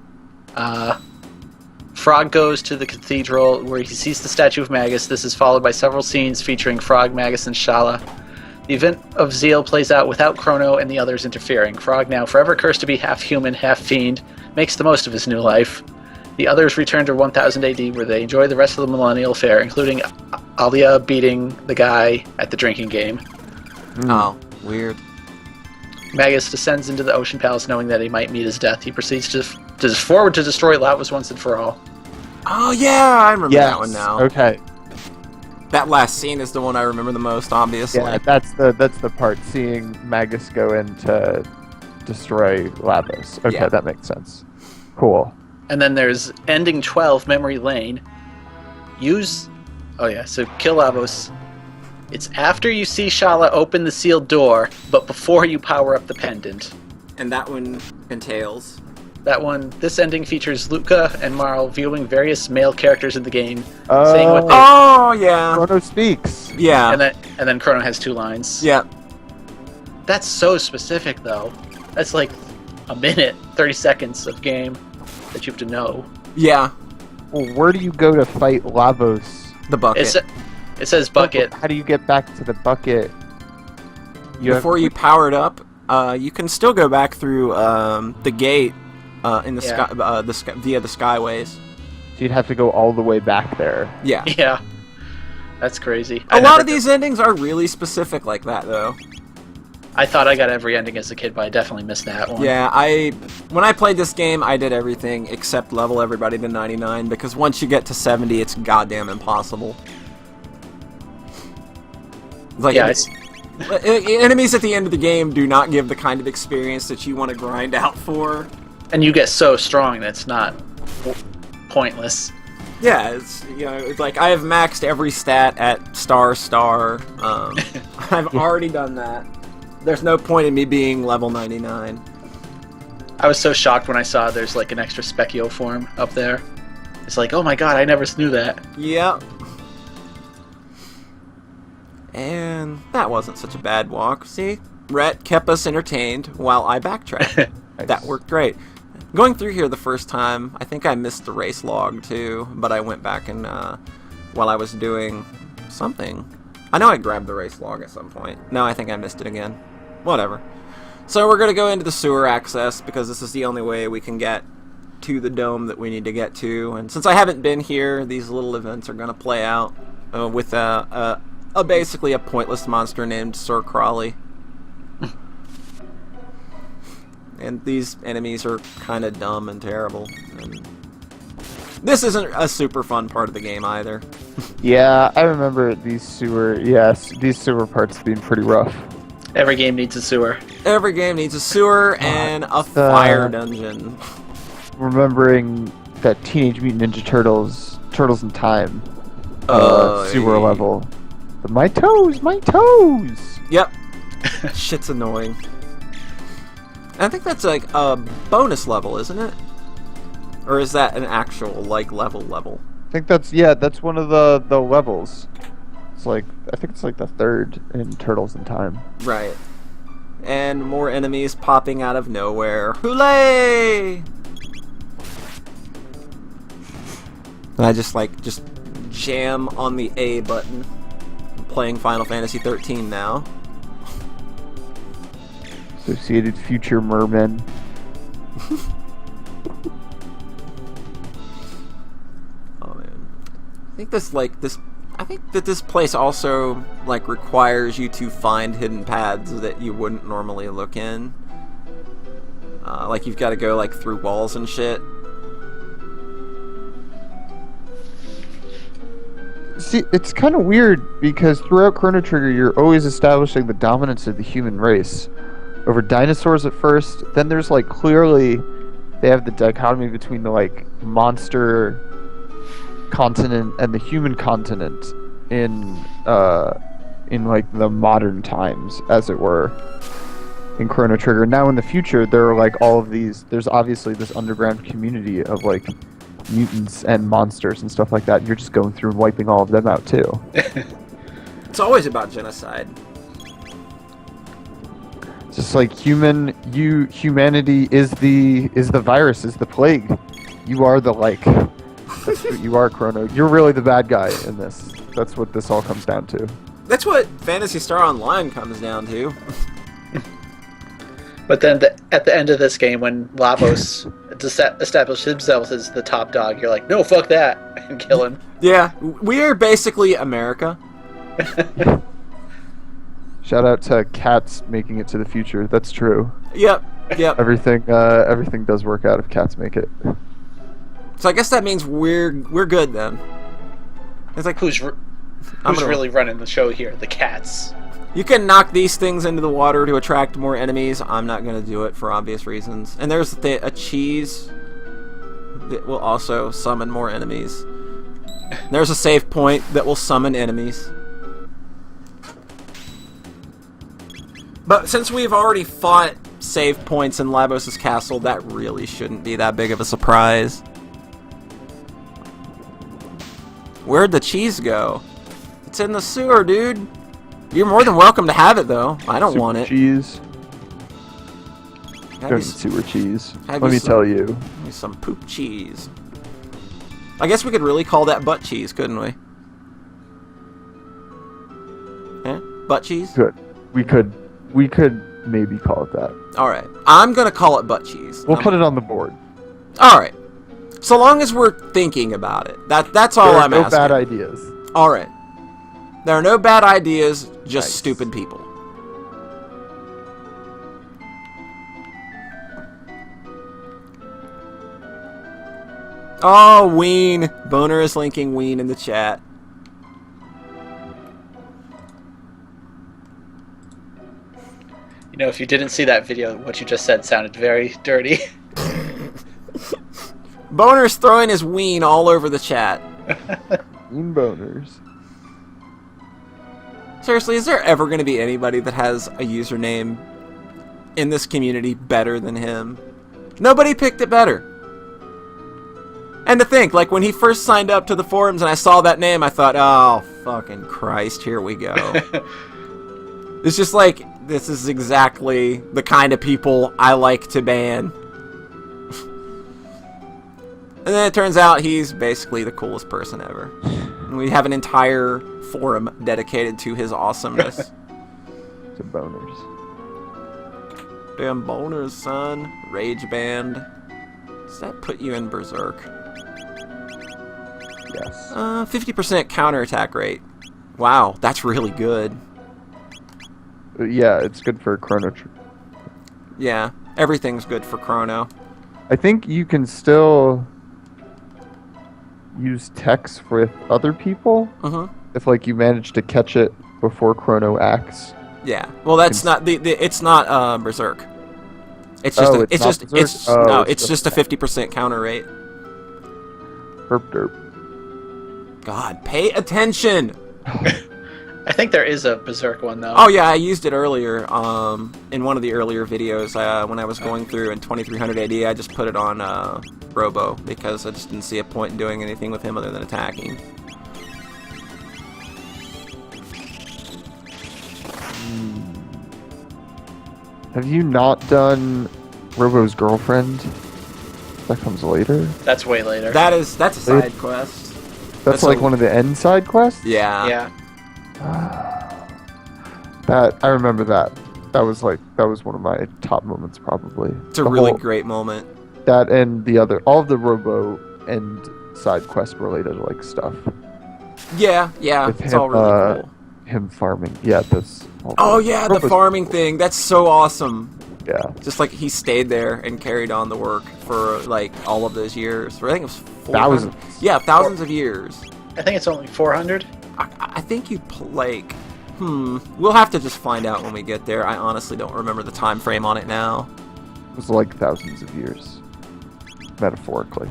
Frog goes to the cathedral where he sees the statue of Magus. This is followed by several scenes featuring Frog, Magus, and Shala. The event of Zeal plays out without Chrono and the others interfering. Frog, now forever cursed to be half human, half fiend, makes the most of his new life. The others return to 1000 AD where they enjoy the rest of the Millennial Fair, including Alia beating the guy at the drinking game. Oh, weird. Magus descends into the Ocean Palace knowing that he might meet his death. He proceeds to forward to destroy Lavos once and for all. Oh yeah, I remember that one now. Okay. That last scene is the one I remember the most, obviously. Yeah, that's the part. Seeing Magus go in to destroy Lavos. Okay, Yeah. that makes sense. Cool. And then there's Ending 12, Memory Lane. So kill Lavos. It's after you see Shala open the sealed door, but before you power up the pendant. And that one entails. This ending features Luca and Marl viewing various male characters in the game, saying what they... Oh yeah. Chrono speaks. Yeah. And then Chrono has 2 lines. Yeah. That's so specific, though. That's like a minute, 30 seconds of game that you have to know. Yeah. Well, where do you go to fight Lavos? The bucket. It says bucket. How do you get back to the bucket? Before you power it up, you can still go back through the gate in the sky, via the skyways. So you'd have to go all the way back there. Yeah. Yeah. That's crazy. A lot of these endings are really specific like that, though. I thought I got every ending as a kid, but I definitely missed that one. Yeah, when I played this game, I did everything except level everybody to 99, because once you get to 70, it's goddamn impossible. Like, Yeah, enemies at the end of the game do not give the kind of experience that you want to grind out for. and you get so strong that it's not pointless. Yeah, it's like I have maxed every stat at star. I've already done that. There's no point in me being level 99. I was so shocked when I saw there's like an extra Specchio form up there. It's like, oh my god, I never knew that. Yep. And that wasn't such a bad walk. See? Rhete kept us entertained while I backtracked. That worked great. Going through here the first time, I think I missed the race log too, but I went back and while I was doing something. I know I grabbed the race log at some point. No, I think I missed it again. Whatever. So we're going to go into the sewer access because this is the only way we can get to the dome that we need to get to. And since I haven't been here, these little events are going to play out with basically a pointless monster named Sir Crawley. And these enemies are kind of dumb and terrible. And This isn't a super fun part of the game either. Yeah, I remember these sewer parts being pretty rough. Every game needs a sewer. Every game needs a sewer and a fire dungeon. Remembering that Teenage Mutant Ninja Turtles in Time sewer level. My toes! Yep. Shit's annoying. I think that's like a bonus level, isn't it? Or is that an actual like level? I think that's one of the levels. It's like I think it's like the third in Turtles in Time. Right. And more enemies popping out of nowhere. Hooray! And I just jam on the A button. I'm playing Final Fantasy 13 now. Associated Future Mermen. Oh man. I think that this place also like requires you to find hidden paths that you wouldn't normally look in. Like you've got to go like through walls and shit. See, it's kind of weird because throughout Chrono Trigger, you're always establishing the dominance of the human race over dinosaurs at first. Then there's like clearly they have the dichotomy between the like monster continent and the human continent in like the modern times, as it were, in Chrono Trigger. Now in the future, there are like all of these. There's obviously this underground community of like mutants and monsters and stuff like that. And you're just going through and wiping all of them out too. It's always about genocide. It's just like humanity is the virus, is the plague. You are the like. That's what you are, Chrono. You're really the bad guy in this. That's what this all comes down to. That's what Phantasy Star Online comes down to. But then at the end of this game, when Lavos established himself as the top dog, you're like, no, fuck that, and kill him. Yeah, we are basically America. Shout out to cats making it to the future. That's true. Yep. Everything does work out if cats make it. So I guess that means we're good then. It's like Who's really running the show here? The cats. you can knock these things into the water to attract more enemies. I'm not going to do it for obvious reasons. And there's a cheese that will also summon more enemies. There's a save point that will summon enemies. But since we've already fought save points in Labos' castle, that really shouldn't be that big of a surprise. Where'd the cheese go? It's in the sewer, dude. You're more than welcome to have it, though. I don't want it. Cheese. Don't eat sewer cheese. Let me tell you. Give me some poop cheese. I guess we could really call that butt cheese, couldn't we? Yeah? Butt cheese? Good. We could maybe call it that. Alright. I'm gonna call it butt cheese. We'll put it on the board. Alright. So long as we're thinking about it. That's all I'm asking. No bad ideas. Alright. There are no bad ideas, just Nice. stupid people. Oh, Ween. Boner is linking Ween in the chat. You know, if you didn't see that video, what you just said sounded very dirty. Boner's throwing his Ween all over the chat. Ween boners. Seriously, is there ever going to be anybody that has a username in this community better than him? Nobody picked it better. And to think, like, when he first signed up to the forums and I saw that name, I thought, oh, fucking Christ, here we go. It's just like, this is exactly the kind of people I like to ban. And then it turns out he's basically the coolest person ever. And we have an entire forum dedicated to his awesomeness. To boners. Damn boners, son. Rage band. Does that put you in berserk? Yes. 50% counterattack rate. Wow, that's really good. Yeah, it's good for Chrono Trigger. Yeah, everything's good for Chrono. I think you can still... use text with other people. Uh-huh. If like you manage to catch it before Chrono acts. Yeah. Well, that's not it's not Berserk. It's just it's just a 50% counter rate. Herp derp. God, pay attention. I think there is a Berserk one though. Oh yeah, I used it earlier. In one of the earlier videos, when I was going through in 2300 AD, I just put it on Robo because I just didn't see a point in doing anything with him other than attacking. Have you not done Robo's girlfriend? That comes later. That's way later. That's a side quest. That's like one of the end side quests? Yeah. Yeah. That I remember that. That was one of my top moments probably. It's a really great moment. That and all of the Robo and side quest related like stuff. Yeah, it's all really cool. Him farming. Yeah, that's Oh yeah, the farming thing. That's so awesome. Yeah. Just like he stayed there and carried on the work for like all of those years. I think it was thousands. Yeah, thousands of years. I think it's only 400. I think you we'll have to just find out when we get there. I honestly don't remember the time frame on it now. It was like thousands of years, metaphorically.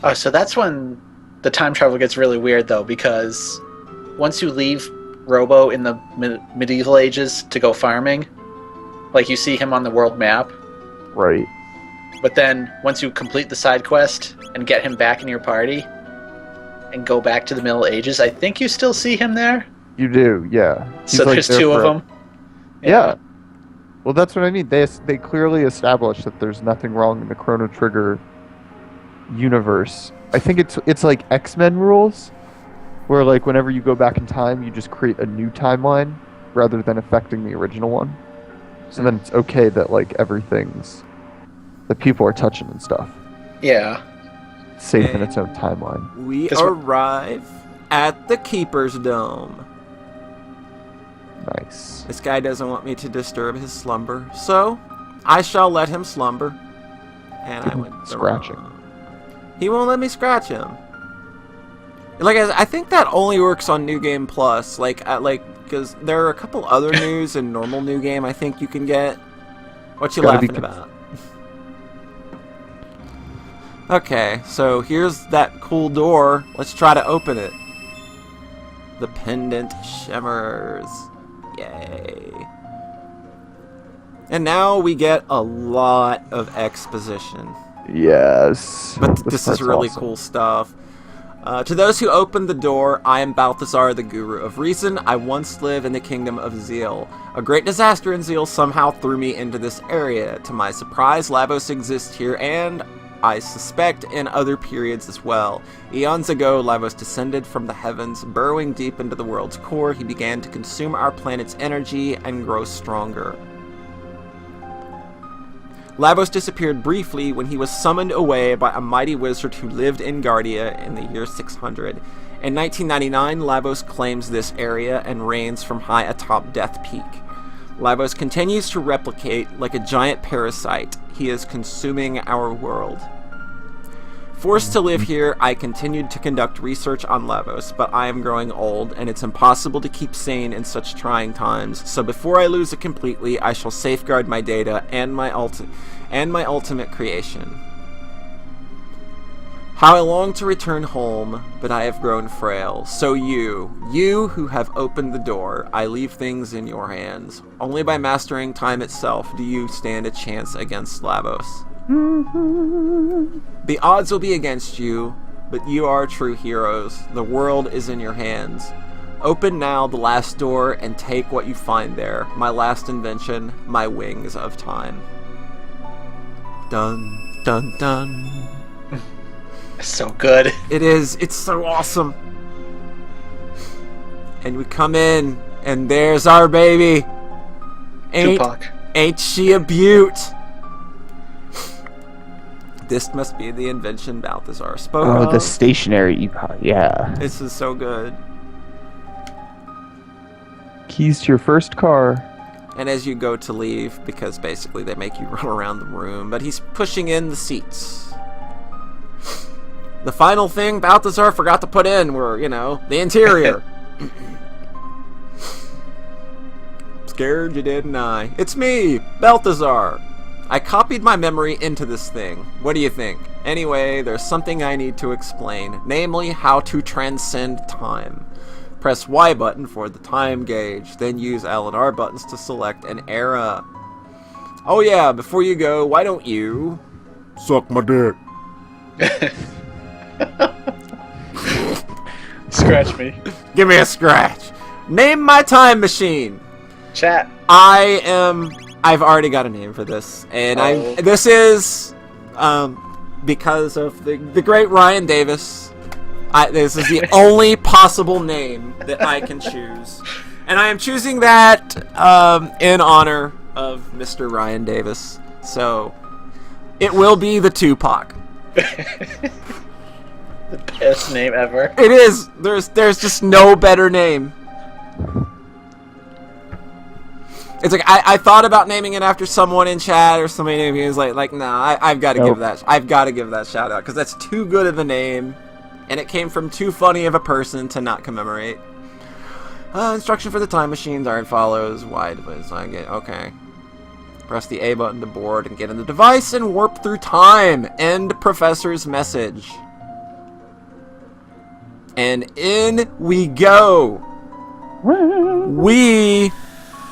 Oh, so that's when the time travel gets really weird, though, because once you leave Robo in the medieval ages to go farming, like you see him on the world map. Right. But then once you complete the side quest and get him back in your party and go back to the Middle Ages, I think you still see him there. You do, yeah. So there's two of them. Yeah. Well, that's what I mean. They clearly established that there's nothing wrong in the Chrono Trigger universe. I think it's like X-Men rules, where like whenever you go back in time, you just create a new timeline rather than affecting the original one. So then it's okay that like that people are touching and stuff. Yeah. It's safe in its own timeline. We arrive at the Keeper's Dome. Nice. This guy doesn't want me to disturb his slumber, so I shall let him slumber. And I went scratching. He won't let me scratch him. Like I think that only works on New Game Plus. Because there are a couple other news in normal New Game I think you can get. What you laughing about? Okay, so here's that cool door. Let's try to open it. The pendant shimmers. Yay. And now we get a lot of exposition. Yes. But this is really cool stuff. To those who opened the door, I am Balthazar, the Guru of Reason. I once lived in the kingdom of Zeal. A great disaster in Zeal somehow threw me into this area. To my surprise, Lavos exists here, and I suspect in other periods as well. Eons ago, Lavos descended from the heavens. Burrowing deep into the world's core, he began to consume our planet's energy and grow stronger. Lavos disappeared briefly when he was summoned away by a mighty wizard who lived in Guardia in the year 600. In 1999, Lavos claims this area and reigns from high atop Death Peak. Lavos continues to replicate like a giant parasite. He is consuming our world. Forced to live here, I continued to conduct research on Lavos, but I am growing old, and it's impossible to keep sane in such trying times, so before I lose it completely, I shall safeguard my data and my ultimate creation. How I long to return home, but I have grown frail. So you who have opened the door, I leave things in your hands. Only by mastering time itself do you stand a chance against Lavos. The odds will be against you, but you are true heroes. The world is in your hands. Open now the last door and take what you find there. My last invention, my wings of time. Dun, dun, dun. So good. It is. It's so awesome. And we come in, and there's our baby. Tupac. Ain't she a beaut? This must be the invention Balthazar spoke of. Oh, the stationary epoch. Yeah. This is so good. Keys to your first car. And as you go to leave, because basically they make you run around the room, but he's pushing in the seats. The final thing Balthazar forgot to put in were, the interior. Scared you, didn't I? It's me, Balthazar. I copied my memory into this thing. What do you think? Anyway, there's something I need to explain, namely how to transcend time. Press Y button for the time gauge, then use L and R buttons to select an era. Oh yeah, before you go, why don't you... Suck my dick. Scratch me. Give me a scratch. Name my time machine. Chat. I've already got a name for this, and this is because of the great Ryan Davis. This is the only possible name that I can choose, and I am choosing that in honor of Mr. Ryan Davis. So it will be the Tupac. The best name ever. It is. There's just no better name. It's like I thought about naming it after someone in chat or somebody who was like nah, I've got to give that. I've got to give that shout out because that's too good of a name, and it came from too funny of a person to not commemorate. Instruction for the time machines are as follows. Why device I get? Okay. Press the A button to board and get in the device and warp through time. End professor's message. And in we go. We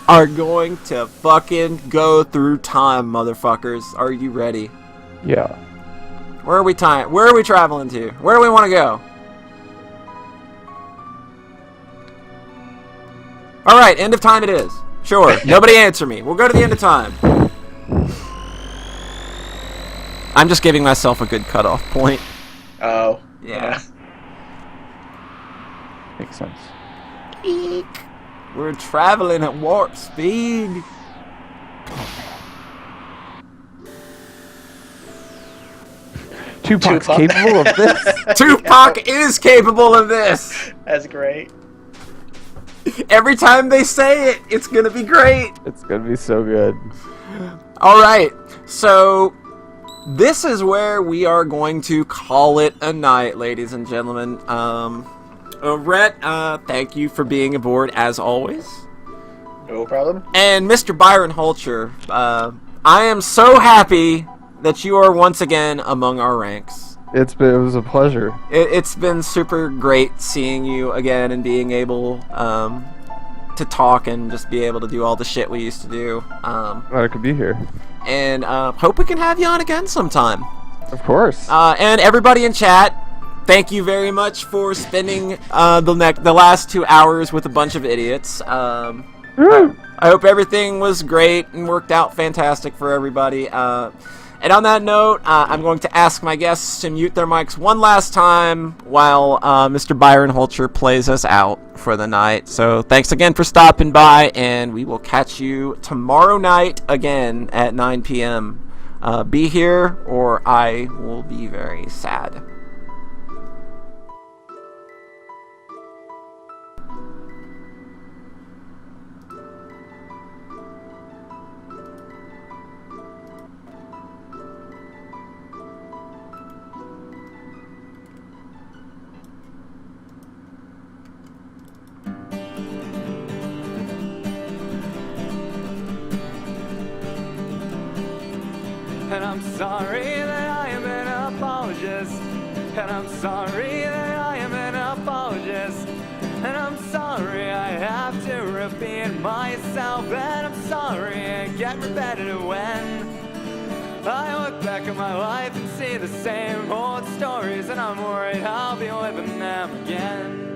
are going to fucking go through time, motherfuckers. Are you ready? Yeah. Where are we traveling to? Where do we want to go? Alright, end of time it is. Sure. Nobody answer me. We'll go to the end of time. I'm just giving myself a good cutoff point. Oh. Yeah. Makes sense. Eek. We're traveling at warp speed. Tupac's capable of this. Tupac is capable of this. That's great. Every time they say it, it's gonna be great. It's gonna be so good. Alright, so this is where we are going to call it a night, ladies and gentlemen. Rhete, thank you for being aboard as always. No problem. And Mr. byronhulcher, I am so happy that you are once again among our ranks. It was a pleasure. It's been super great seeing you again and being able to talk and just be able to do all the shit we used to do. Glad I could be here. And hope we can have you on again sometime. Of course. And everybody in chat, thank you very much for spending the last 2 hours with a bunch of idiots. I hope everything was great and worked out fantastic for everybody. And on that note, I'm going to ask my guests to mute their mics one last time while Mr. byronhulcher plays us out for the night. So thanks again for stopping by, and we will catch you tomorrow night again at 9 p.m. Be here, or I will be very sad. And I'm sorry that I am an apologist. And I'm sorry that I am an apologist. And I'm sorry I have to repeat myself. And I'm sorry I get repetitive when I look back at my life and see the same old stories. And I'm worried I'll be living them again.